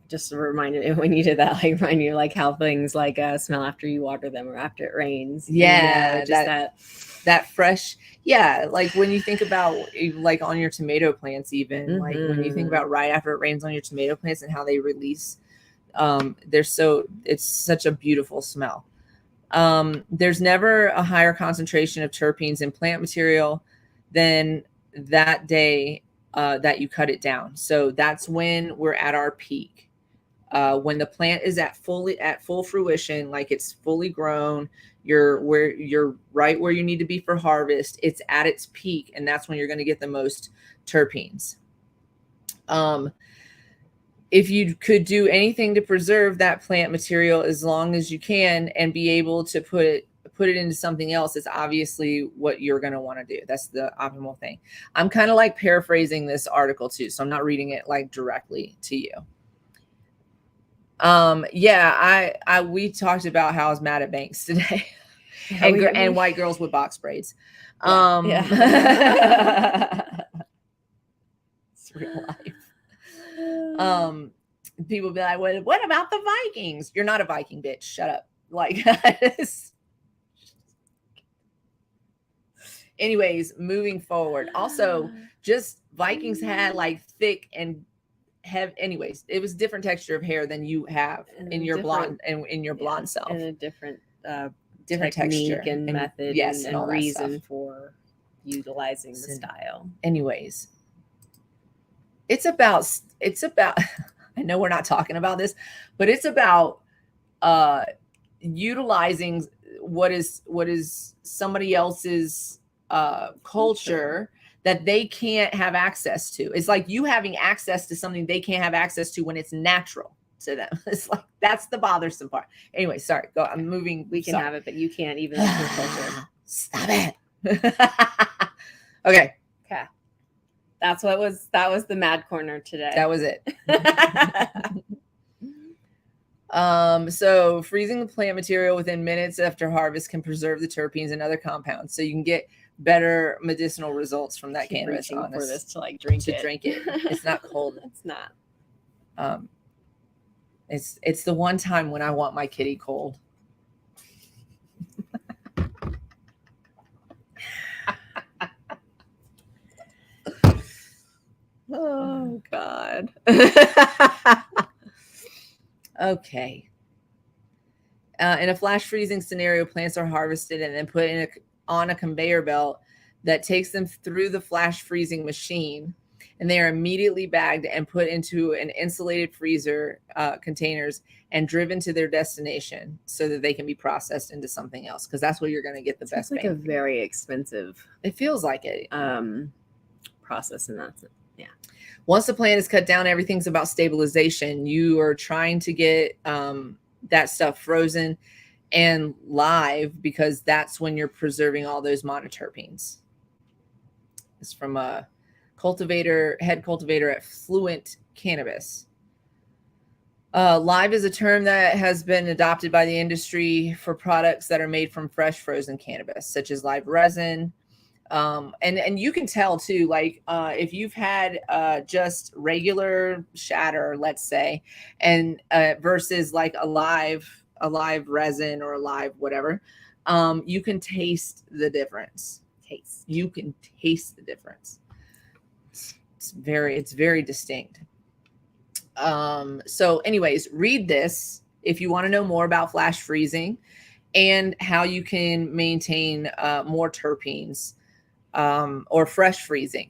Just reminded me when you did that, like remind you like how things like smell after you water them or after it rains. Yeah, just that fresh. Yeah, like when you think about like on your tomato plants, even like when you think about right after it rains on your tomato plants and how they release, it's such a beautiful smell. There's never a higher concentration of terpenes in plant material than that day that you cut it down. So that's when we're at our peak. When the plant is at full fruition, like it's fully grown, you're right where you need to be for harvest. It's at its peak, and that's when you're going to get the most terpenes. if you could do anything to preserve that plant material as long as you can and be able to put it into something else, it's obviously what you're going to want to do. That's the optimal thing. I'm kind of like paraphrasing this article too, so I'm not reading it like directly to you. Yeah, we talked about how I was mad at banks today. And white girls with box braids. Yeah. It's real life. People be like, well, what about the Vikings? You're not a Viking, bitch. Shut up. Like, anyways, moving forward. Also, just Vikings had like thick and have. Anyways, it was different texture of hair than you have in your blonde and in your blonde self, and a different different technique texture and method, yes, and reason for utilizing the style. Anyways, it's about I know we're not talking about this, but it's about utilizing what is somebody else's culture that they can't have access to. It's like you having access to something they can't have access to when it's natural to them. It's like that's the bothersome part. Anyway, sorry. Go. I'm moving. We can have it, but you can't, even if your culture. Stop it. Okay. That was the mad corner today. That was it. So freezing the plant material within minutes after harvest can preserve the terpenes and other compounds, so you can get better medicinal results from that cannabis. For this to like drink it. It's not cold. It's not. It's the one time when I want my kitty cold. Oh God. Okay. In a flash freezing scenario, plants are harvested and then put on a conveyor belt that takes them through the flash freezing machine, and they are immediately bagged and put into an insulated freezer containers and driven to their destination so that they can be processed into something else, because that's where you're going to get the best. It's like a very expensive. It feels like it. Process, and that's it. Yeah. Once the plant is cut down, everything's about stabilization. You are trying to get that stuff frozen and live, because that's when you're preserving all those monoterpenes. It's from a head cultivator at Fluent Cannabis. Live is a term that has been adopted by the industry for products that are made from fresh frozen cannabis, such as live resin. And you can tell too, like if you've had just regular shatter, let's say, and versus like a live resin or a live whatever, you can taste the difference. You can taste the difference. It's very distinct. So anyways, read this if you want to know more about flash freezing and how you can maintain more terpenes. Or fresh freezing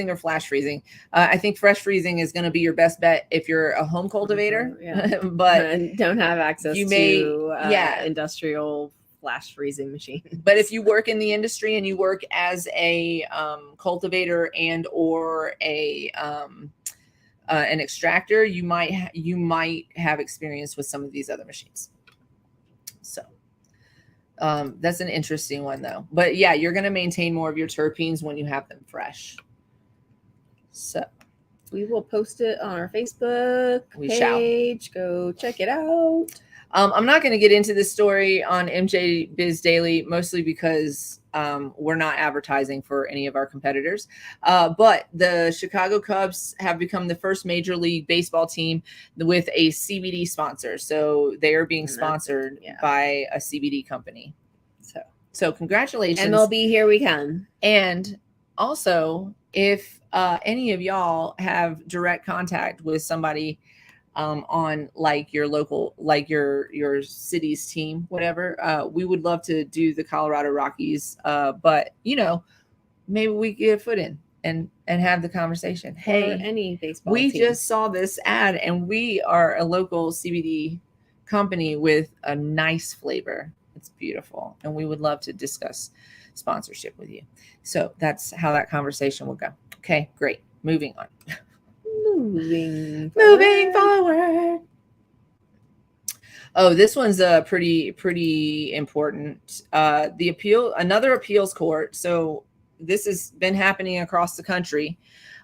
or flash freezing. I think fresh freezing is going to be your best bet if you're a home cultivator, but and don't have access to industrial flash freezing machine. But if you work in the industry and you work as a cultivator and or an extractor, you might have experience with some of these other machines. So that's an interesting one though. But yeah, you're going to maintain more of your terpenes when you have them fresh. So we will post it on our Facebook page. Go check it out. I'm not going to get into this story on MJ Biz Daily, mostly because we're not advertising for any of our competitors. But the Chicago Cubs have become the first Major League Baseball team with a CBD sponsor. So they are being sponsored by a CBD company. So congratulations. MLB, here we come. And also, if any of y'all have direct contact with somebody on like your local, like your city's team, whatever, we would love to do the Colorado Rockies. But maybe we get a foot in and have the conversation. Hey, or any baseball we team. just saw this ad and we are a local CBD company with a nice flavor. It's beautiful. And we would love to discuss sponsorship with you. So that's how that conversation will go. Okay, great. Moving on. Moving forward. Oh, this one's pretty important. Another appeals court. So this has been happening across the country.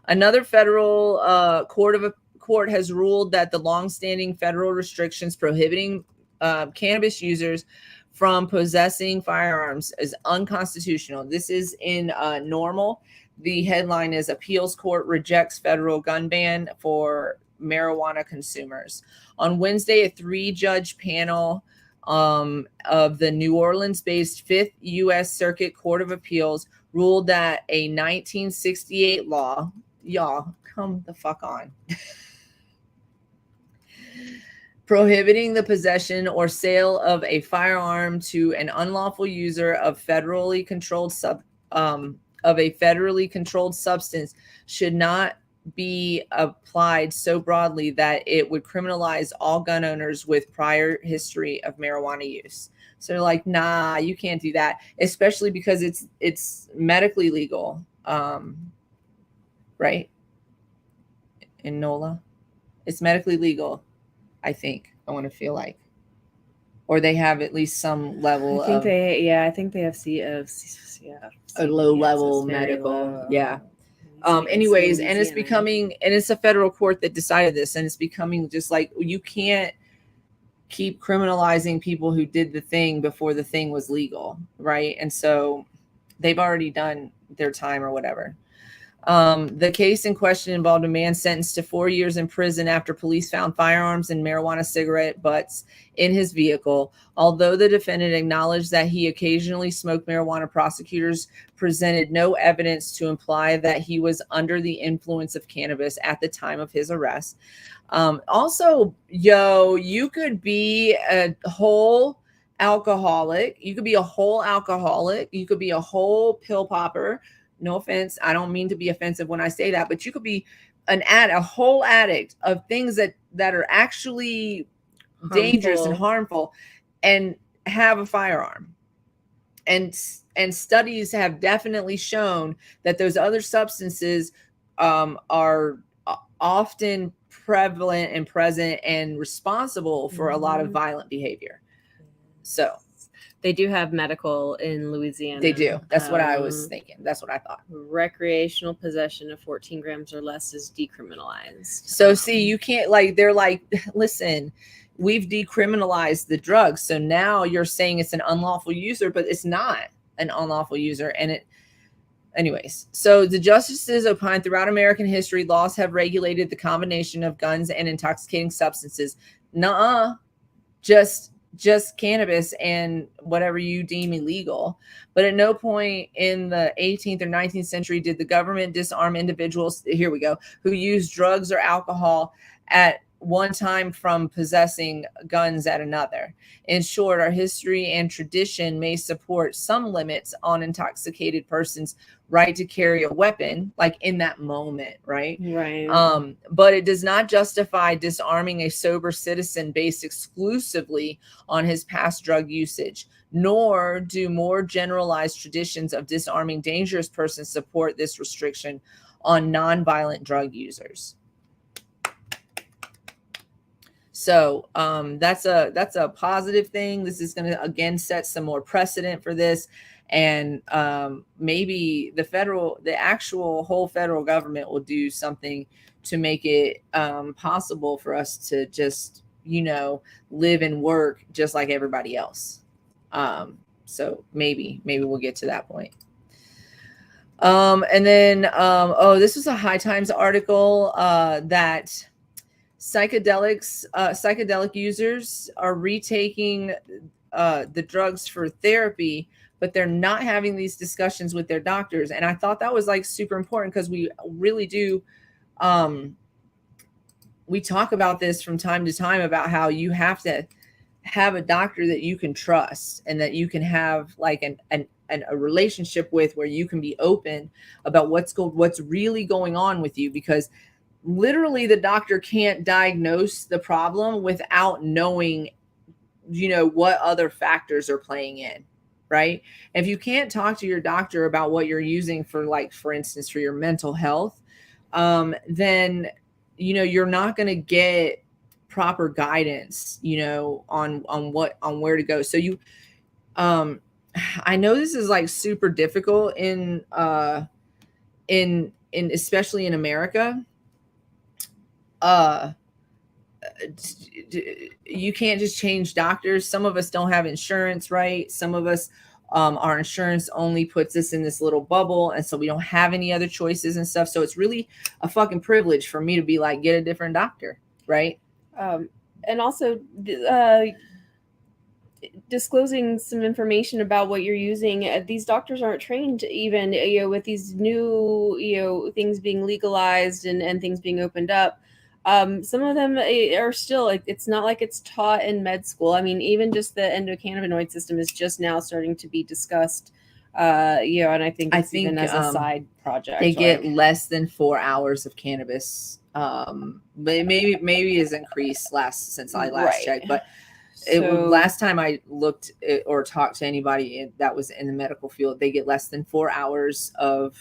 Another federal court has ruled that the longstanding federal restrictions prohibiting cannabis users from possessing firearms is unconstitutional. This is in Normal. The headline is Appeals Court Rejects Federal Gun Ban for Marijuana Consumers. On Wednesday, a 3-judge panel of the New Orleans-based 5th U.S. Circuit Court of Appeals ruled that a 1968 law, y'all, come the fuck on, prohibiting the possession or sale of a firearm to an unlawful user of a federally controlled substance should not be applied so broadly that it would criminalize all gun owners with prior history of marijuana use. So they're like, nah, you can't do that, especially because it's medically legal, right? In NOLA, it's medically legal. I think I want to feel like, or they have at least some level. I think they have a low level medical. Low. Anyways, and it's becoming, and it's a federal court that decided this, and it's becoming just like, you can't keep criminalizing people who did the thing before the thing was legal, right? And so they've already done their time or whatever. The case in question involved a man sentenced to 4 years in prison after police found firearms and marijuana cigarette butts in his vehicle. Although the defendant acknowledged that he occasionally smoked marijuana, prosecutors presented no evidence to imply that he was under the influence of cannabis at the time of his arrest. Also, you could be a whole alcoholic. You could be a whole alcoholic. You could be a whole pill popper. No offense. I don't mean to be offensive when I say that, but you could be a whole addict of things that are actually dangerous and harmful and have a firearm. And studies have definitely shown that those other substances are often prevalent and present and responsible for a lot of violent behavior. So they do have medical in Louisiana. They do. That's what I was thinking. That's what I thought. Recreational possession of 14 grams or less is decriminalized. So see, you can't, like, they're like, listen, we've decriminalized the drugs. So now you're saying it's an unlawful user, but it's not an unlawful user. And anyways, so the justices opined throughout American history, laws have regulated the combination of guns and intoxicating substances. Nuh-uh. Just cannabis and whatever you deem illegal. But at no point in the 18th or 19th century did the government disarm individuals, here we go, who use drugs or alcohol at one time from possessing guns at another. In short, our history and tradition may support some limits on intoxicated persons' right to carry a weapon, like in that moment, right? Right. But it does not justify disarming a sober citizen based exclusively on his past drug usage, nor do more generalized traditions of disarming dangerous persons support this restriction on nonviolent drug users. So that's a positive thing. This is going to, again, set some more precedent for this. And maybe the actual whole federal government will do something to make it possible for us to just, live and work just like everybody else. So maybe we'll get to that point. And then, this was a High Times article that psychedelic users are retaking the drugs for therapy, but they're not having these discussions with their doctors. And I thought that was like super important, because we really do. We talk about this from time to time about how you have to have a doctor that you can trust and that you can have like a relationship with, where you can be open about what's really going on with you, because literally the doctor can't diagnose the problem without knowing, what other factors are playing in, right? If you can't talk to your doctor about what you're using for, like, for instance, for your mental health, then you know, you're not going to get proper guidance, you know, on where to go. So you, I know this is like super difficult in especially in America. You can't just change doctors. Some of us don't have insurance, right? Some of us, our insurance only puts us in this little bubble, and so we don't have any other choices and stuff. So it's really a fucking privilege for me to be like, get a different doctor, right? And also disclosing some information about what you're using. These doctors aren't trained even, you know, with these new, you know, things being legalized and things being opened up. Some of them are still like, it's not like it's taught in med school. I mean, even just the endocannabinoid system is just now starting to be discussed. You know, and I think even as a side project, they get less than 4 hours of cannabis. But maybe has increased since I last checked, but last time I looked or talked to anybody that was in the medical field, they get less than 4 hours of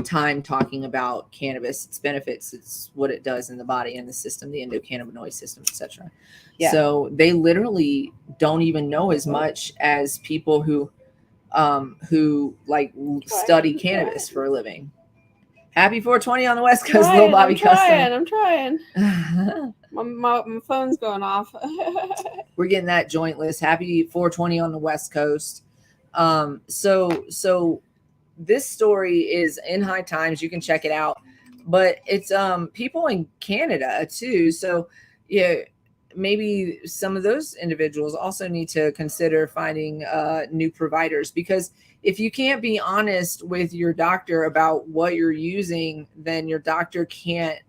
time talking about cannabis, its benefits, it's what it does in the body and the system, the endocannabinoid system, etc. Yeah. So they literally don't even know as much as people who like study cannabis for a living. Happy 420 on the West Coast, little Bobby Custom. I'm trying. My phone's going off. We're getting that joint list. Happy 420 on the West Coast. So this story is in High Times. You can check it out. But it's people in Canada too. So yeah, maybe some of those individuals also need to consider finding new providers, because if you can't be honest with your doctor about what you're using, then your doctor can't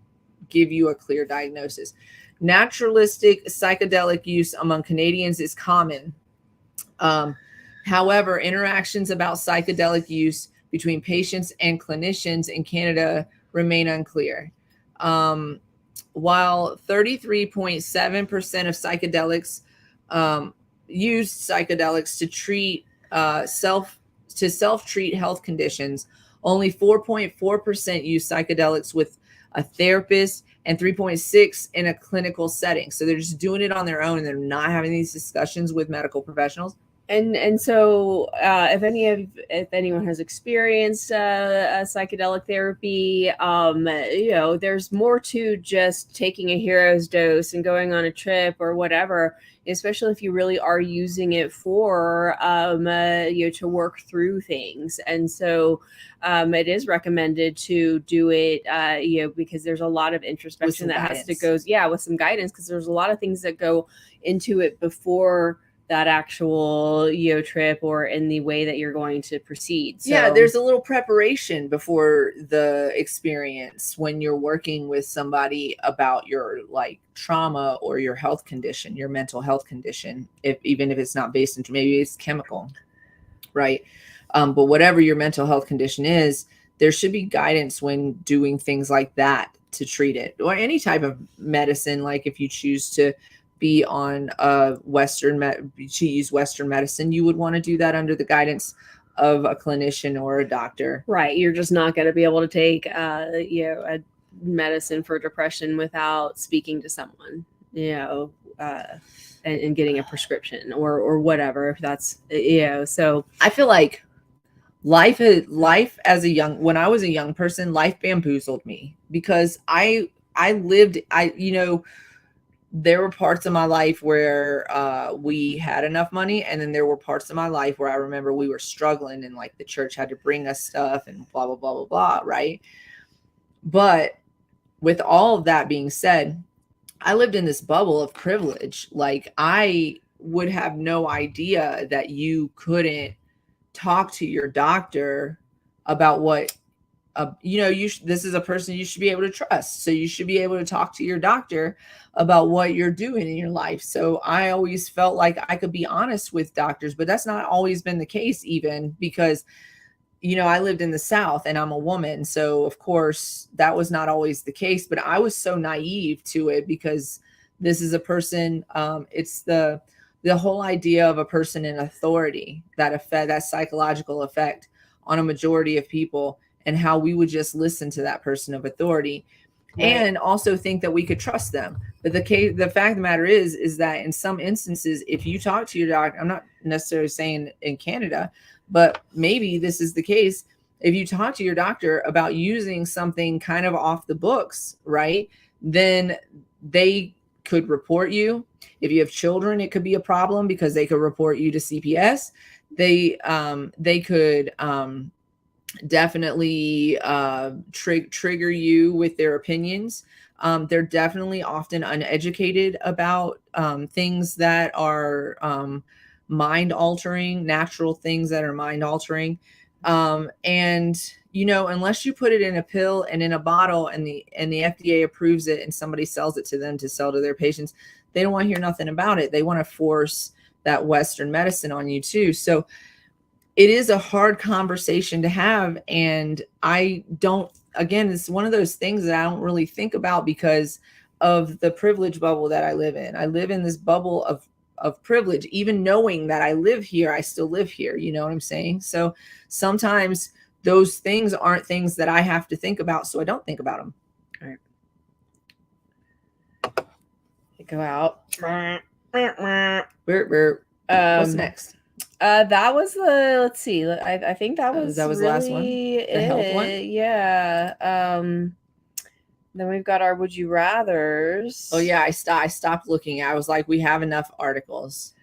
give you a clear diagnosis. Naturalistic psychedelic use among Canadians is common. However, interactions about psychedelic use between patients and clinicians in Canada remain unclear. While 33.7% of psychedelics use psychedelics to treat self-treat health conditions, only 4.4% use psychedelics with a therapist and 3.6% in a clinical setting. So they're just doing it on their own and they're not having these discussions with medical professionals. And so if anyone has experienced a psychedelic therapy, you know, there's more to just taking a hero's dose and going on a trip or whatever, especially if you really are using it for you know, to work through things. And so it is recommended to do it you know, because there's a lot of introspection that has to go with some guidance, because there's a lot of things that go into it before that actual, you know, trip or in the way that you're going to proceed. So, yeah, there's a little preparation before the experience when you're working with somebody about your like trauma or your health condition, your mental health condition, even if it's not based in, maybe it's chemical, right? But whatever your mental health condition is, there should be guidance when doing things like that to treat it, or any type of medicine. Like if you choose to be on to use Western medicine, you would want to do that under the guidance of a clinician or a doctor. Right. You're just not going to be able to take, you know, a medicine for depression without speaking to someone, you know, and getting a prescription or whatever, if that's, you know. So I feel like life as when I was a young person, life bamboozled me, because I you know, there were parts of my life where we had enough money, and then there were parts of my life where I remember we were struggling and like the church had to bring us stuff and blah, blah, blah, blah, blah, right? But with all of that being said, I lived in this bubble of privilege. Like I would have no idea that you couldn't talk to your doctor about what you know, this is a person you should be able to trust. So you should be able to talk to your doctor about what you're doing in your life. So I always felt like I could be honest with doctors, but that's not always been the case, even because, you know, I lived in the South and I'm a woman. So of course that was not always the case, but I was so naive to it, because this is a person, it's the whole idea of a person in authority, that psychological effect on a majority of people, and how we would just listen to that person of authority. and also think that we could trust them. But the fact of the matter is that in some instances, if you talk to your doctor, I'm not necessarily saying in Canada, but maybe this is the case. If you talk to your doctor about using something kind of off the books, right, then they could report you. If you have children, it could be a problem because they could report you to CPS. They could definitely trigger you with their opinions. They're definitely often uneducated about things that are mind altering, natural things that are mind altering. And you know, unless you put it in a pill and in a bottle and the FDA approves it and somebody sells it to them to sell to their patients, they don't want to hear nothing about it. They want to force that Western medicine on you too. So it is a hard conversation to have. And I don't, again, it's one of those things that I don't really think about because of the privilege bubble that I live in. I live in this bubble of privilege. Even knowing that I live here, I still live here. You know what I'm saying? So sometimes those things aren't things that I have to think about. So I don't think about them. All right. Go out. What's next? That was the, let's see. I think that was the really last one? The health one? Yeah. Then we've got our would you rathers. Oh yeah, I stopped looking. I was like, we have enough articles.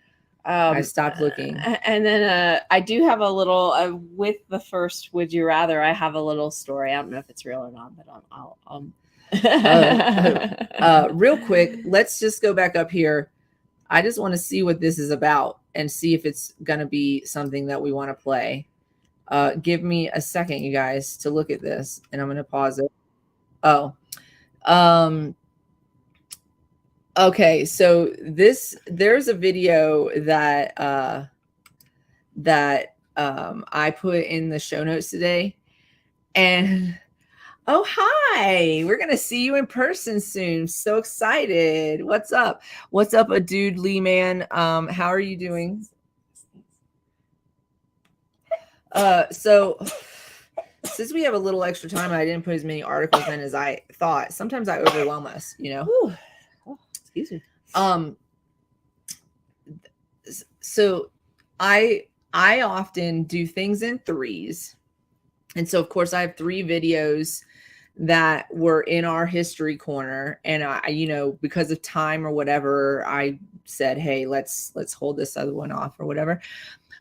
I stopped looking. And then I do have a little with the first would you rather. I have a little story. I don't know if it's real or not, but I'll real quick. Let's just go back up here. I just want to see what this is about and see if it's gonna be something that we want to play. Give me a second, you guys, to look at this, and I'm gonna pause it. Oh. Okay, so there's a video that I put in the show notes today, and oh hi, we're gonna see you in person soon. So excited. What's up? What's up, a dude Lee man? How are you doing? So since we have a little extra time, I didn't put as many articles in as I thought. Sometimes I overwhelm us, you know. Ooh. Oh, excuse me. So I often do things in threes. And so of course I have 3 videos that were in our history corner. And I, you know, because of time or whatever, I said, hey, let's hold this other one off or whatever.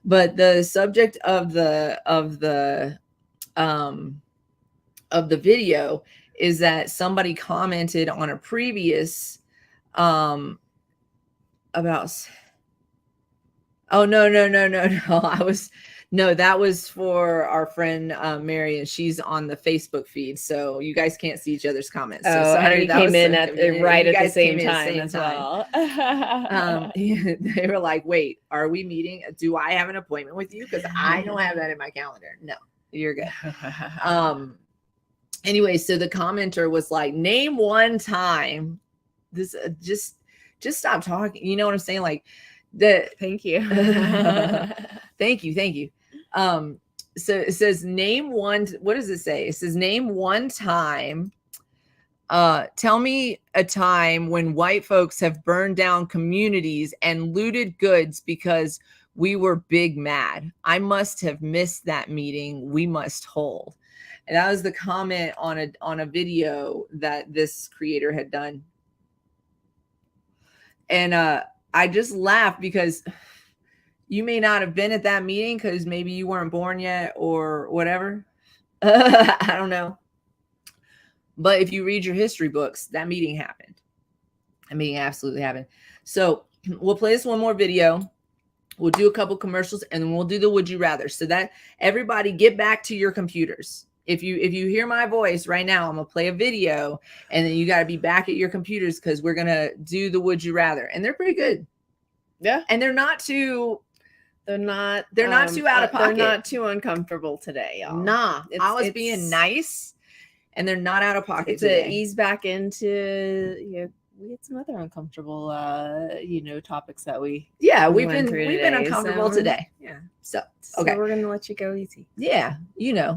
But the subject of the video is that somebody commented on a previous about, oh no, that was for our friend Mary, and she's on the Facebook feed, so you guys can't see each other's comments. So sorry, that came in right at the same time as well. They were like, wait, are we meeting? Do I have an appointment with you? Because I don't have that in my calendar. No, you're good. Anyway, so the commenter was like, name one time this just stop talking, you know what I'm saying? Like Thank you. thank you. So it says name one, what does it say? It says name one time, tell me a time when white folks have burned down communities and looted goods because we were big mad. I must have missed that meeting we must hold. And that was the comment on a video that this creator had done. And I just laughed because you may not have been at that meeting because maybe you weren't born yet or whatever. I don't know. But if you read your history books, that meeting happened. That meeting absolutely happened. So we'll play this one more video. We'll do a couple commercials and then we'll do the would you rather. So that everybody get back to your computers. If you hear my voice right now, I'm gonna play a video and then you got to be back at your computers because we're gonna do the would you rather, and they're pretty good. Yeah, and they're not too out of pocket. They're not too uncomfortable today, y'all. Nah, I was being nice, and they're not out of pocket. It's a ease back into we had some other uncomfortable, topics that we we've went been through we've been today, uncomfortable so- today. Yeah. So So okay. we're gonna let you go easy. Yeah,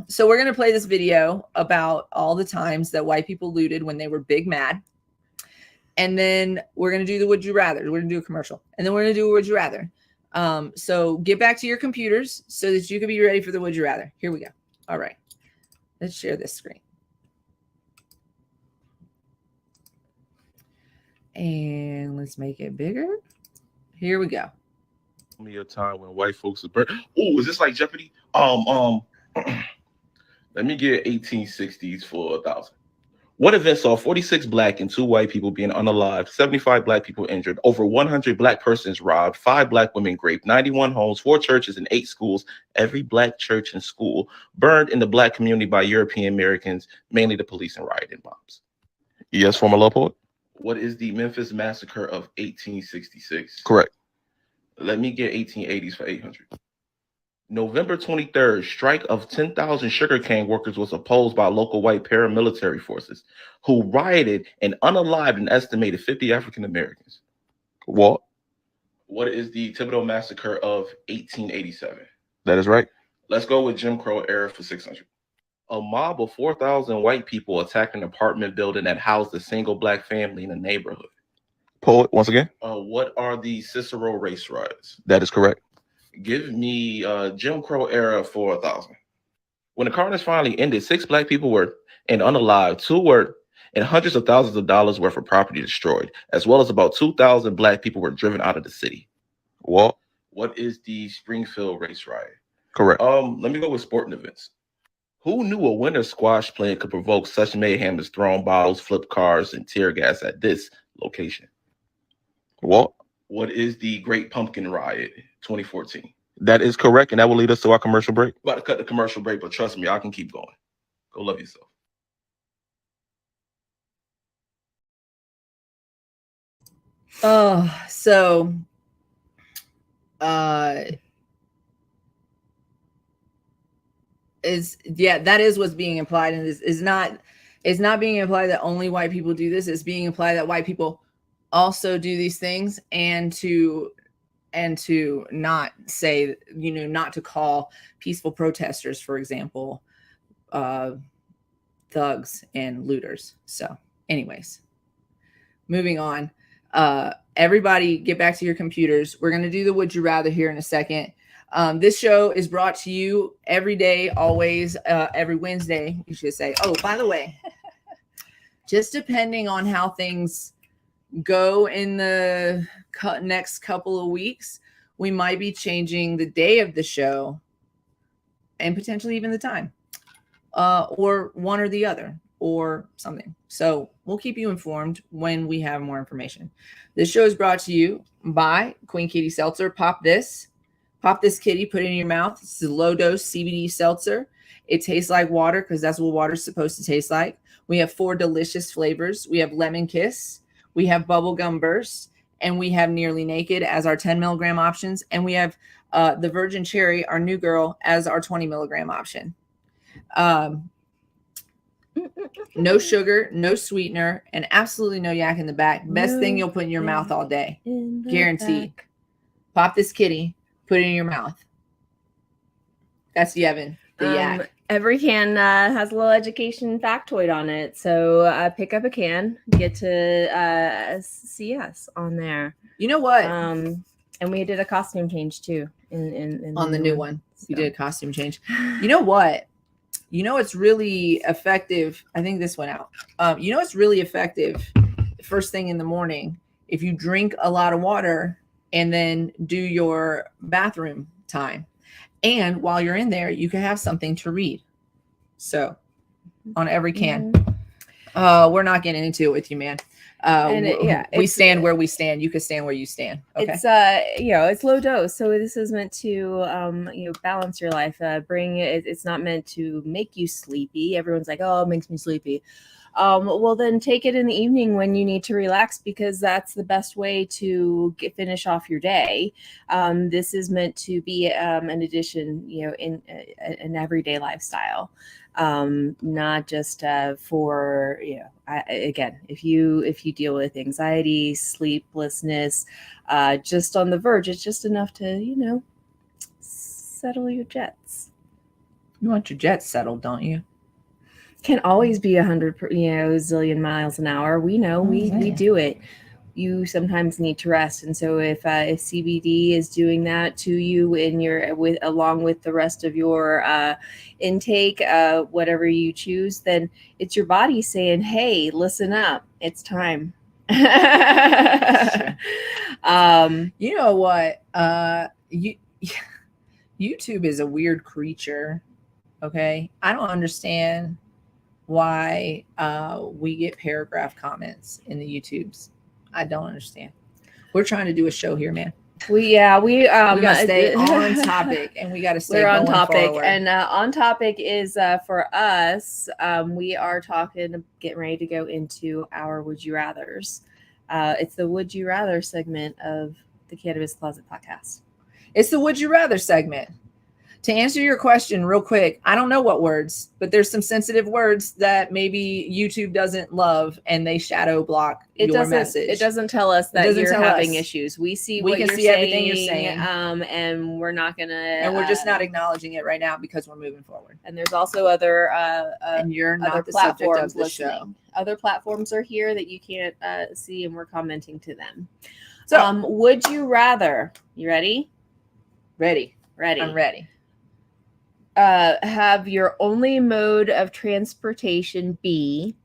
So we're gonna play this video about all the times that white people looted when they were big mad. And then we're gonna do the would you rather. We're gonna do a commercial. And then we're gonna do a would you rather. So get back to your computers so that you can be ready for the would you rather. Here we go. All right. Let's share this screen. And let's make it bigger. Here we go. Me a time when white folks are burnt. Oh, is this like Jeopardy? Let me get 1860s for 1,000. What event saw 46 black and 2 white people being unalived, 75 black people injured, over 100 black persons robbed, 5 black women raped, 91 homes, 4 churches, and 8 schools, every black church and school burned in the black community by European Americans, mainly the police and rioting bombs? Yes, former law poet. What is the Memphis Massacre of 1866? Correct. Let me get 1880s for 800. November 23rd, strike of 10,000 sugarcane workers was opposed by local white paramilitary forces who rioted and unalived an estimated 50 African Americans. Walt. What is the Thibodeau Massacre of 1887? That is right. Let's go with Jim Crow era for 600. A mob of 4,000 white people attacked an apartment building that housed a single black family in the neighborhood. Poet, once again. What are the Cicero race riots? That is correct. Give me Jim Crow era for 1,000. When the carnage finally ended, 6 black people were and unalived, 2 were, and hundreds of thousands of dollars worth of property destroyed, as well as about 2,000 black people were driven out of the city. Walt. What is the Springfield race riot? Correct. Let me go with sporting events. Who knew a winter squash player could provoke such mayhem as throwing bottles, flip cars, and tear gas at this location? Walt. What is the Great Pumpkin Riot 2014? That is correct, and that will lead us to our commercial break. About to cut the commercial break, but trust me, I can keep going. Go love yourself. So that is what's being implied, and is not being implied that only white people do this. It's being implied that white people also do these things, and to not say, not to call peaceful protesters, for example, thugs and looters. So anyways, moving on. Everybody get back to your computers. We're going to do the would you rather here in a second. This show is brought to you every day, always, every Wednesday, you should say. Oh, by the way, just depending on how things go in the next couple of weeks, we might be changing the day of the show and potentially even the time, or one or the other, or something. So we'll keep you informed when we have more information. This show is brought to you by Queen Kitty Seltzer. Pop this kitty, put it in your mouth. It's a low dose CBD seltzer. It tastes like water because that's what water's supposed to taste like. We have 4 delicious flavors. We have lemon kiss, we have bubblegum burst, and we have nearly naked as our 10 milligram options. And we have the virgin cherry, our new girl, as our 20 milligram option. No sugar, no sweetener, and absolutely no yak in the back. Best thing you'll put in your mouth all day. Guaranteed. Pop this kitty, put it in your mouth. That's Yevon, the yak. Every can has a little education factoid on it. So pick up a can, get to see us on there. You know what? And we did a costume change too in on the new one. So. We did a costume change. You know what? It's really effective. I think this went out. It's really effective first thing in the morning if you drink a lot of water and then do your bathroom time. And while you're in there, you can have something to read. So on every can. We're not getting into it with you, man. We stand where we stand. You can stand where you stand. Okay. It's it's low dose, so this is meant to balance your life. It's not meant to make you sleepy. Everyone's like, oh, it makes me sleepy. Well, then take it in the evening when you need to relax, because that's the best way to finish off your day. This is meant to be an addition, in an everyday lifestyle, not just for, again, if you deal with anxiety, sleeplessness, just on the verge, it's just enough to, settle your jets. You want your jets settled, don't you? Can't always be 100, zillion miles an hour. We know we do it. You sometimes need to rest, and so if CBD is doing that to you along with the rest of your intake, whatever you choose, then it's your body saying, "Hey, listen up, it's time." You know what? YouTube is a weird creature. Okay, I don't understand why we get paragraph comments in the YouTubes. I don't understand. We're trying to do a show here, man. We gotta stay on topic, and we gotta stay. We're on topic, forward. and on topic is for us. We are getting ready to go into our Would You Rathers. It's the Would You Rather segment of the Cannabis Closet podcast. It's the Would You Rather segment. To answer your question real quick, I don't know what words, but there's some sensitive words that maybe YouTube doesn't love, and they shadow block your message. It doesn't tell us that you're having issues. We see what you're saying, everything you're saying, and we're not gonna. And we're just not acknowledging it right now because we're moving forward. And there's also other and you're not other the subject platforms of the listening. show. Other platforms are here that you can't see, and we're commenting to them. So, would you rather? You ready? Ready. I'm ready. Have your only mode of transportation be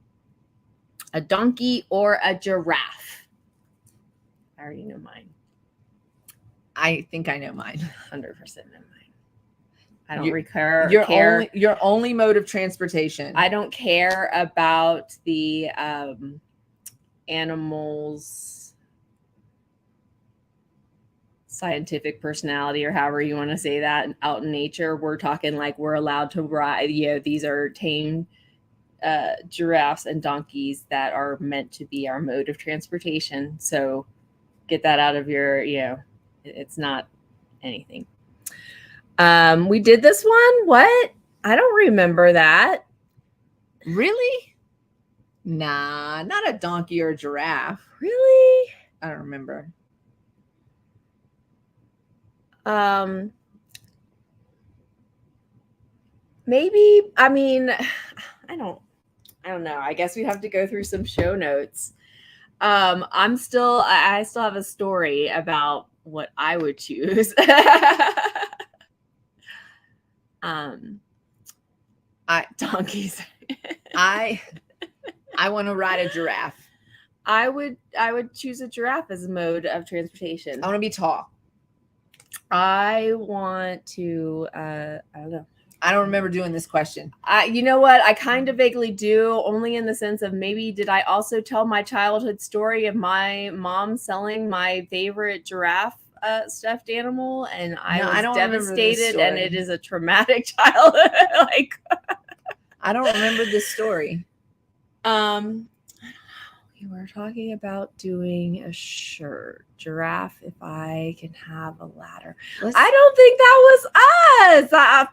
a donkey or a giraffe? I already know mine. I think I know mine. 100% know mine. I don't care. Your only mode of transportation. I don't care about the animals' scientific personality, or however you want to say that, out in nature. We're talking like we're allowed to ride. These are tame giraffes and donkeys that are meant to be our mode of transportation. So get that out of your, it's not anything. We did this one. What? I don't remember that. Really? Nah, not a donkey or a giraffe. Really? I don't remember. Maybe, I mean, I don't know. I guess we have to go through some show notes. I still have a story about what I would choose. Donkeys. I want to ride a giraffe. I would choose a giraffe as a mode of transportation. I want to be tall. I want to, I don't know. I don't remember doing this question. You know what? I kind of vaguely do, only in the sense of maybe did I also tell my childhood story of my mom selling my favorite giraffe stuffed animal, and I was devastated, and it is a traumatic childhood. I don't remember this story. We were talking about doing a shirt. Giraffe, if I can have a ladder. I don't think that was us.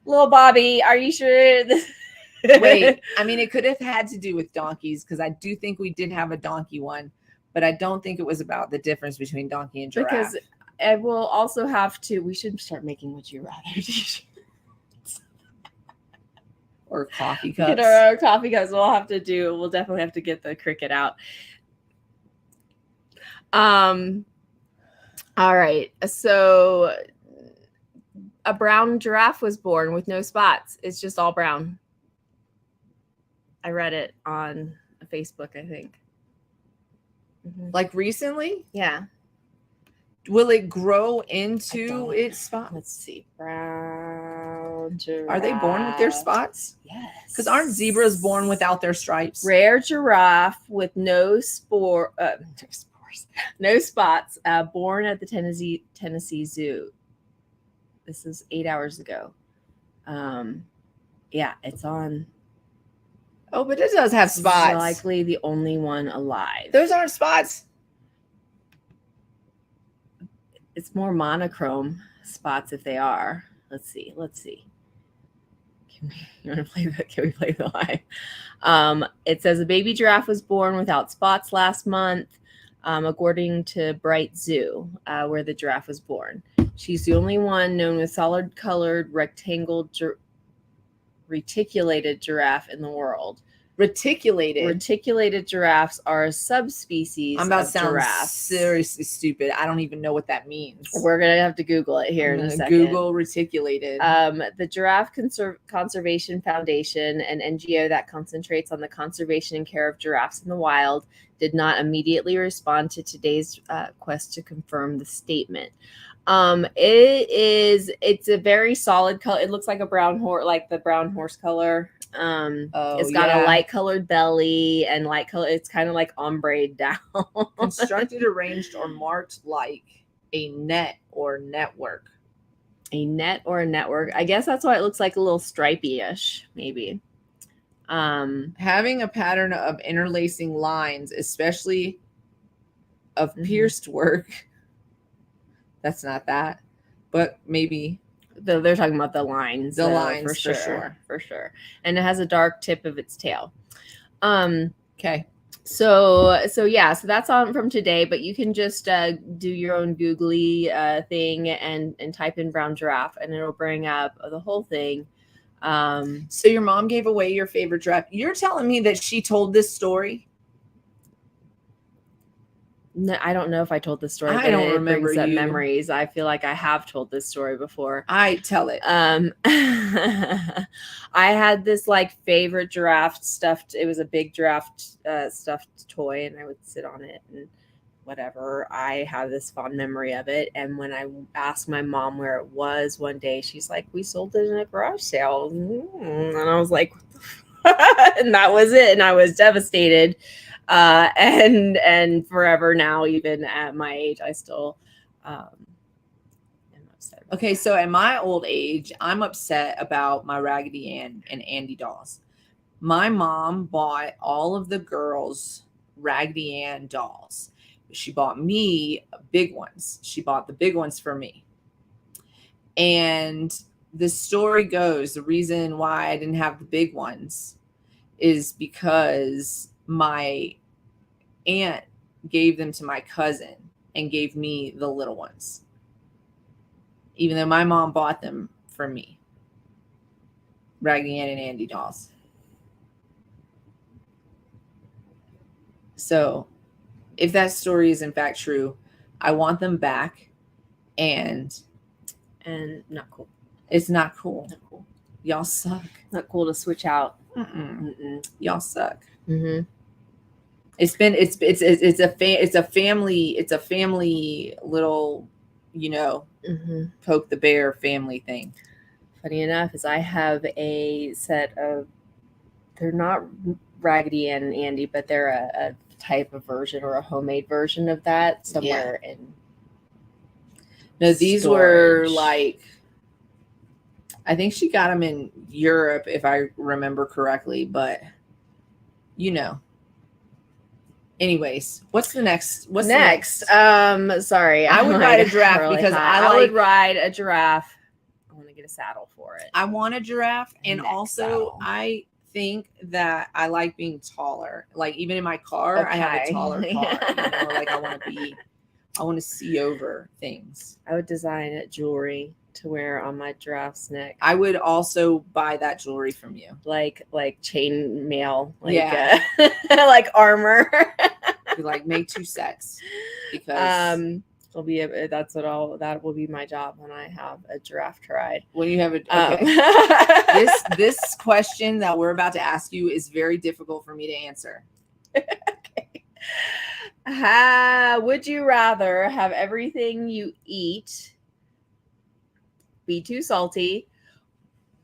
Little Bobby, are you sure? Wait, I mean, it could have had to do with donkeys, because I do think we did have a donkey one, but I don't think it was about the difference between donkey and giraffe. Because it will also have to, we should start making Would You Rather t-shirts. Or coffee cups. Get our coffee cups. We'll definitely have to get the cricket out. All right. So a brown giraffe was born with no spots. It's just all brown. I read it on Facebook, I think. Mm-hmm. Like recently? Yeah. Will it grow into its spot? Let's see. Brown giraffe. Are they born with their spots? Yes. Because aren't zebras born without their stripes? Rare giraffe with no spots, born at the Tennessee Zoo. This is 8 hours ago. Yeah, it's on Oh, but it does have spots. Likely the only one alive. Those aren't spots. It's more monochrome spots if they are. Let's see. You want to play that? Can we play the live? It says a baby giraffe was born without spots last month, according to Bright Zoo, where the giraffe was born. She's the only one known with solid-colored reticulated giraffe in the world. Reticulated giraffes are a subspecies I'm about of to sound giraffes. seriously stupid. I don't even know what that means. We're gonna have to Google it here in a second. Google reticulated. The Giraffe Conservation Foundation, an NGO that concentrates on the conservation and care of giraffes in the wild, did not immediately respond to today's quest to confirm the statement. It's a very solid color. It looks like a brown horse, like the brown horse color. It's got a light colored belly and light color. It's kind of like ombre down. Constructed, arranged, or marked like a net or network. A net or a network. I guess that's why it looks like a little stripey-ish, maybe. Having a pattern of interlacing lines, especially of pierced work. That's not that, but maybe. They're talking about the lines. The lines, for sure. And it has a dark tip of its tail. Okay. So that's on from today, but you can just do your own googly thing and type in brown giraffe, and it'll bring up the whole thing. So your mom gave away your favorite giraffe. You're telling me that she told this story? No, I don't know if I told this story. I don't remember. Brings up memories. I feel like I have told this story before. I tell it. I had this like favorite giraffe stuffed. It was a big giraffe stuffed toy, and I would sit on it and whatever. I have this fond memory of it. And when I asked my mom where it was one day, she's like, "We sold it in a garage sale," and I was like, and that was it. And I was devastated. And forever now, even at my age, I still am upset. Okay, so at my old age, I'm upset about my Raggedy Ann and Andy dolls. My mom bought all of the girls Raggedy Ann dolls. She bought me big ones. She bought the big ones for me. And the story goes, the reason why I didn't have the big ones is because my aunt gave them to my cousin and gave me the little ones, even though my mom bought them for me. Raggedy Ann and Andy dolls. So if that story is in fact true, I want them back, and not cool. It's not cool. Not cool. Y'all suck. Not cool to switch out. Y'all suck. Mm-hmm. It's a family little, poke the bear family thing. Funny enough, is I have a set of, they're not Raggedy Ann and Andy, but they're a type of version or a homemade version of that somewhere in. No, these storage. were like, I think she got them in Europe, if I remember correctly, but Anyways, what's next? Sorry. I would ride a giraffe really because I would ride a giraffe. I want to get a saddle for it. I want a giraffe, and also saddle. I think that I like being taller. Like even in my car, I have a taller car. Like I want to see over things. I would design jewelry to wear on my giraffe's neck. I would also buy that jewelry from you, like chain mail, like armor. Like make 2 sets because that will be my job when I have a giraffe to ride. When you have this question that we're about to ask you is very difficult for me to answer. Okay. Would you rather have everything you eat be too salty,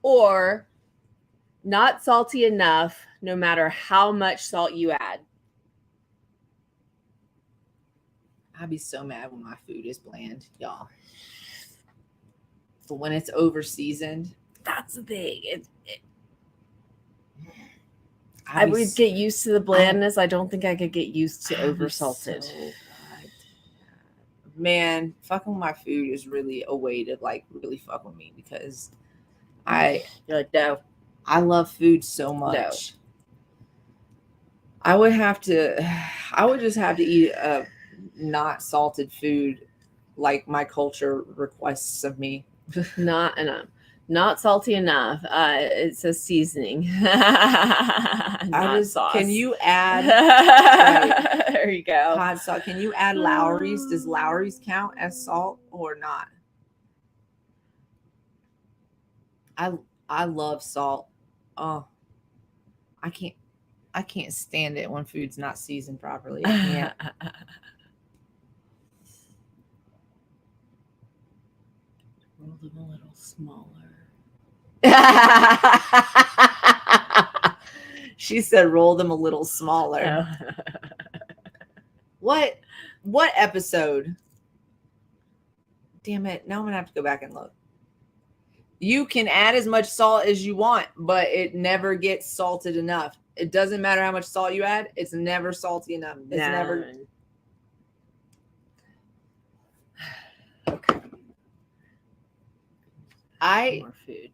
or not salty enough no matter how much salt you add? I'd be so mad when my food is bland, y'all. But when it's over seasoned, that's the thing. I would get used to the blandness. I don't think I could get used to over salted. So man, fucking with my food is really a way to like really fuck with me because You're like, no. I love food so much. I would just have to eat a not salted food like my culture requests of me. Not enough. Not salty enough. It's a seasoning. Not sauce. Can you add There you go. hot sauce? Can you add Lowry's? Does Lowry's count as salt or not? I love salt. Oh, I can't stand it when food's not seasoned properly. I can't. Roll them a little smaller. She said roll them a little smaller. Oh. What episode? Damn it. Now I'm gonna have to go back and look. You can add as much salt as you want, but it never gets salted enough. It doesn't matter how much salt you add, it's never salty enough. It's never. Okay. More food.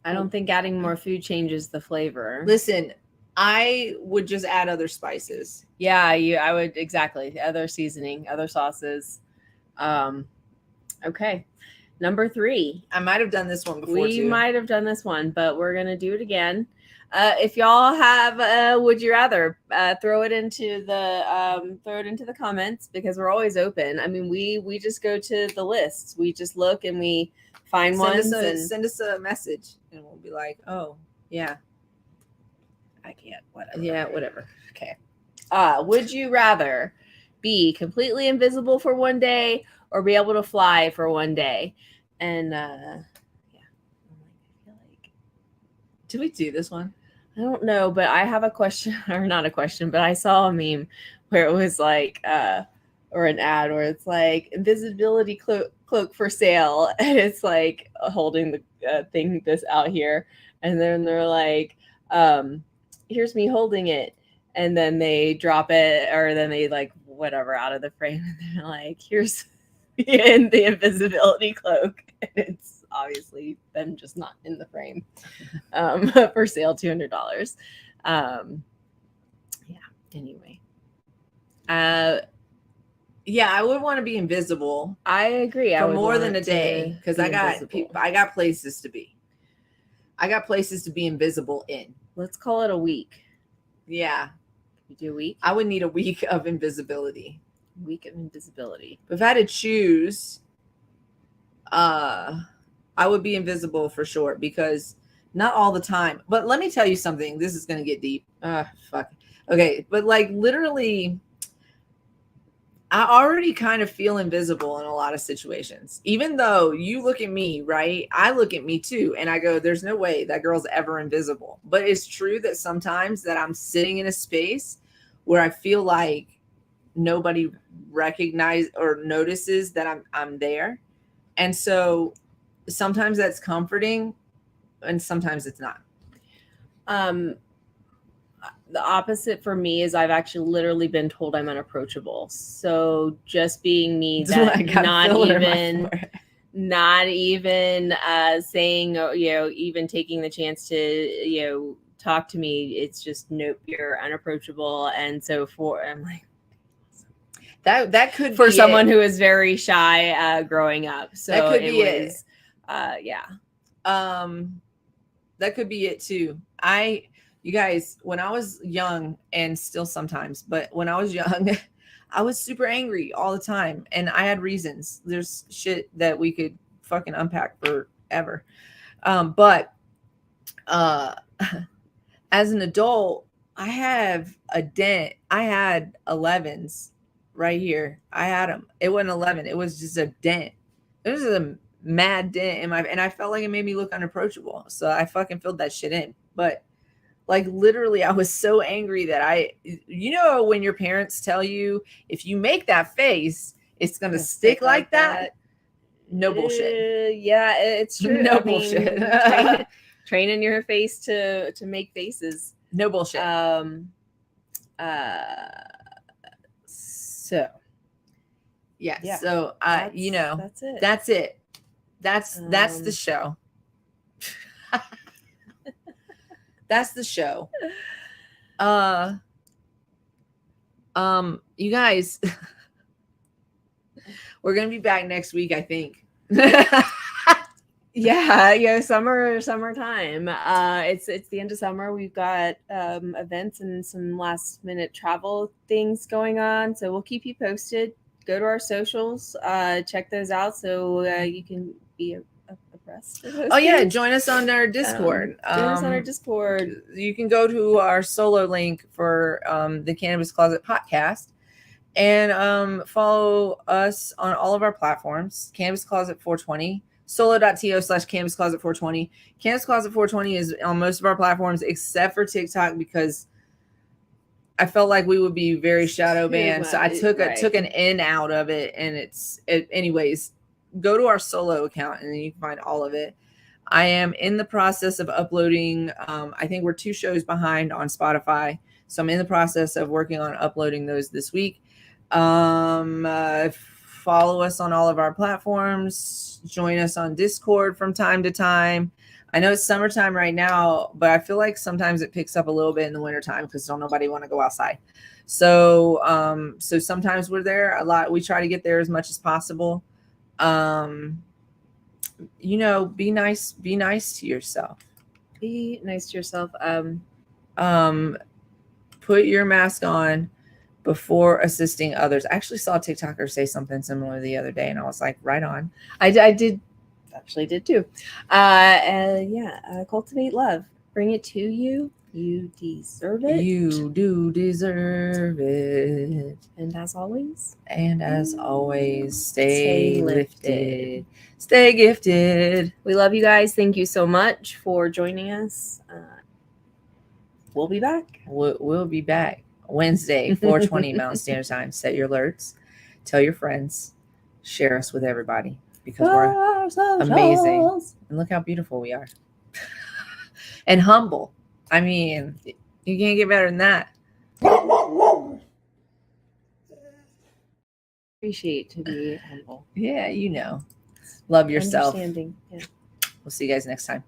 I don't think adding more food changes the flavor. Listen, I would just add other spices. Yeah, I would exactly. Other seasoning, other sauces. Okay. Number 3. I might have done this one before. We might have done this one, but we're gonna do it again. If y'all have would you rather, throw it into the comments because we're always open. I mean, we just go to the lists. We just look and we find ones and send us a message and we'll be like, oh yeah. I can't. Whatever. Yeah, whatever. Okay. Would you rather be completely invisible for one day or be able to fly for one day? And yeah. I feel like Did we do this one? I don't know, but I have a question, or not a question, but I saw a meme where it was like, or an ad where it's like invisibility cloak for sale, and it's like holding the thing this out here, and then they're like, here's me holding it, and then they drop it, or then they like whatever out of the frame, and they're like, here's in the invisibility cloak, and it's obviously them just not in the frame, for sale, $200. Yeah. Anyway. Yeah, I would want to be invisible. I agree. For more than a day because I got places to be. I got places to be invisible in. Let's call it a week. Yeah. You do a week? I would need a week of invisibility. Week of invisibility. If I had to choose, I would be invisible for sure because not all the time. But let me tell you something. This is going to get deep. Fuck. Okay. But like literally, I already kind of feel invisible in a lot of situations. Even though you look at me, right? I look at me too. And I go, there's no way that girl's ever invisible. But it's true that sometimes that I'm sitting in a space where I feel like nobody recognizes or notices that I'm there. And so sometimes that's comforting and sometimes it's not. The opposite for me is I've actually literally been told I'm unapproachable. So just being me, that not even saying, even taking the chance to, talk to me. It's just, nope, you're unapproachable. And so I'm like, that could for be someone who is very shy growing up. So that could be it. Yeah. That could be it too. You guys, when I was young, and still sometimes, but when I was young, I was super angry all the time. And I had reasons. There's shit that we could fucking unpack forever. But as an adult, I have a dent. I had 11s right here. I had them. It wasn't 11. It was just a dent. It was a mad dent in and I felt like it made me look unapproachable. So I fucking filled that shit in. But like literally, I was so angry that when your parents tell you if you make that face, it's gonna stick like that. No bullshit. Yeah, it's true. No bullshit. Training your face to make faces. No bullshit. So Yeah. Yeah, So you know, that's it. that's it. That's the Um, show. That's the show. You guys, we're gonna be back next week, I think. yeah, summertime. It's the end of summer. We've got events and some last minute travel things going on, so we'll keep you posted. Go to our socials, check those out, so you can be abreast of those Oh yeah, things. join us on our Discord. Join us on our Discord. You can go to our solo link for the Cannabis Closet podcast and follow us on all of our platforms. Cannabis Closet 420, solo.to/Cannabis Closet 420. Cannabis Closet 420 is on most of our platforms except for TikTok because I felt like we would be very shadow banned. So I took an N out of it, and anyways, go to our solo account and then you can find all of it. I am in the process of uploading. I think we're 2 shows behind on Spotify. So I'm in the process of working on uploading those this week. Follow us on all of our platforms. Join us on Discord from time to time. I know it's summertime right now, but I feel like sometimes it picks up a little bit in the wintertime because don't nobody want to go outside. So so sometimes we're there a lot. We try to get there as much as possible. You know, be nice to yourself. Be nice to yourself. Put your mask on before assisting others. I actually saw a TikToker say something similar the other day, and I was like, right on. I did too. Cultivate love. Bring it to you. You deserve it. You do deserve it. And as always, stay lifted. Stay gifted. We love you guys. Thank you so much for joining us. We'll be back. We'll be back Wednesday, 4:20 Mountain Standard Time. Set your alerts. Tell your friends. Share us with everybody because we're amazing. And look how beautiful we are. And humble. I mean, you can't get better than that. Appreciate to be humble. Yeah, you know. Love yourself. Understanding. Yeah. We'll see you guys next time.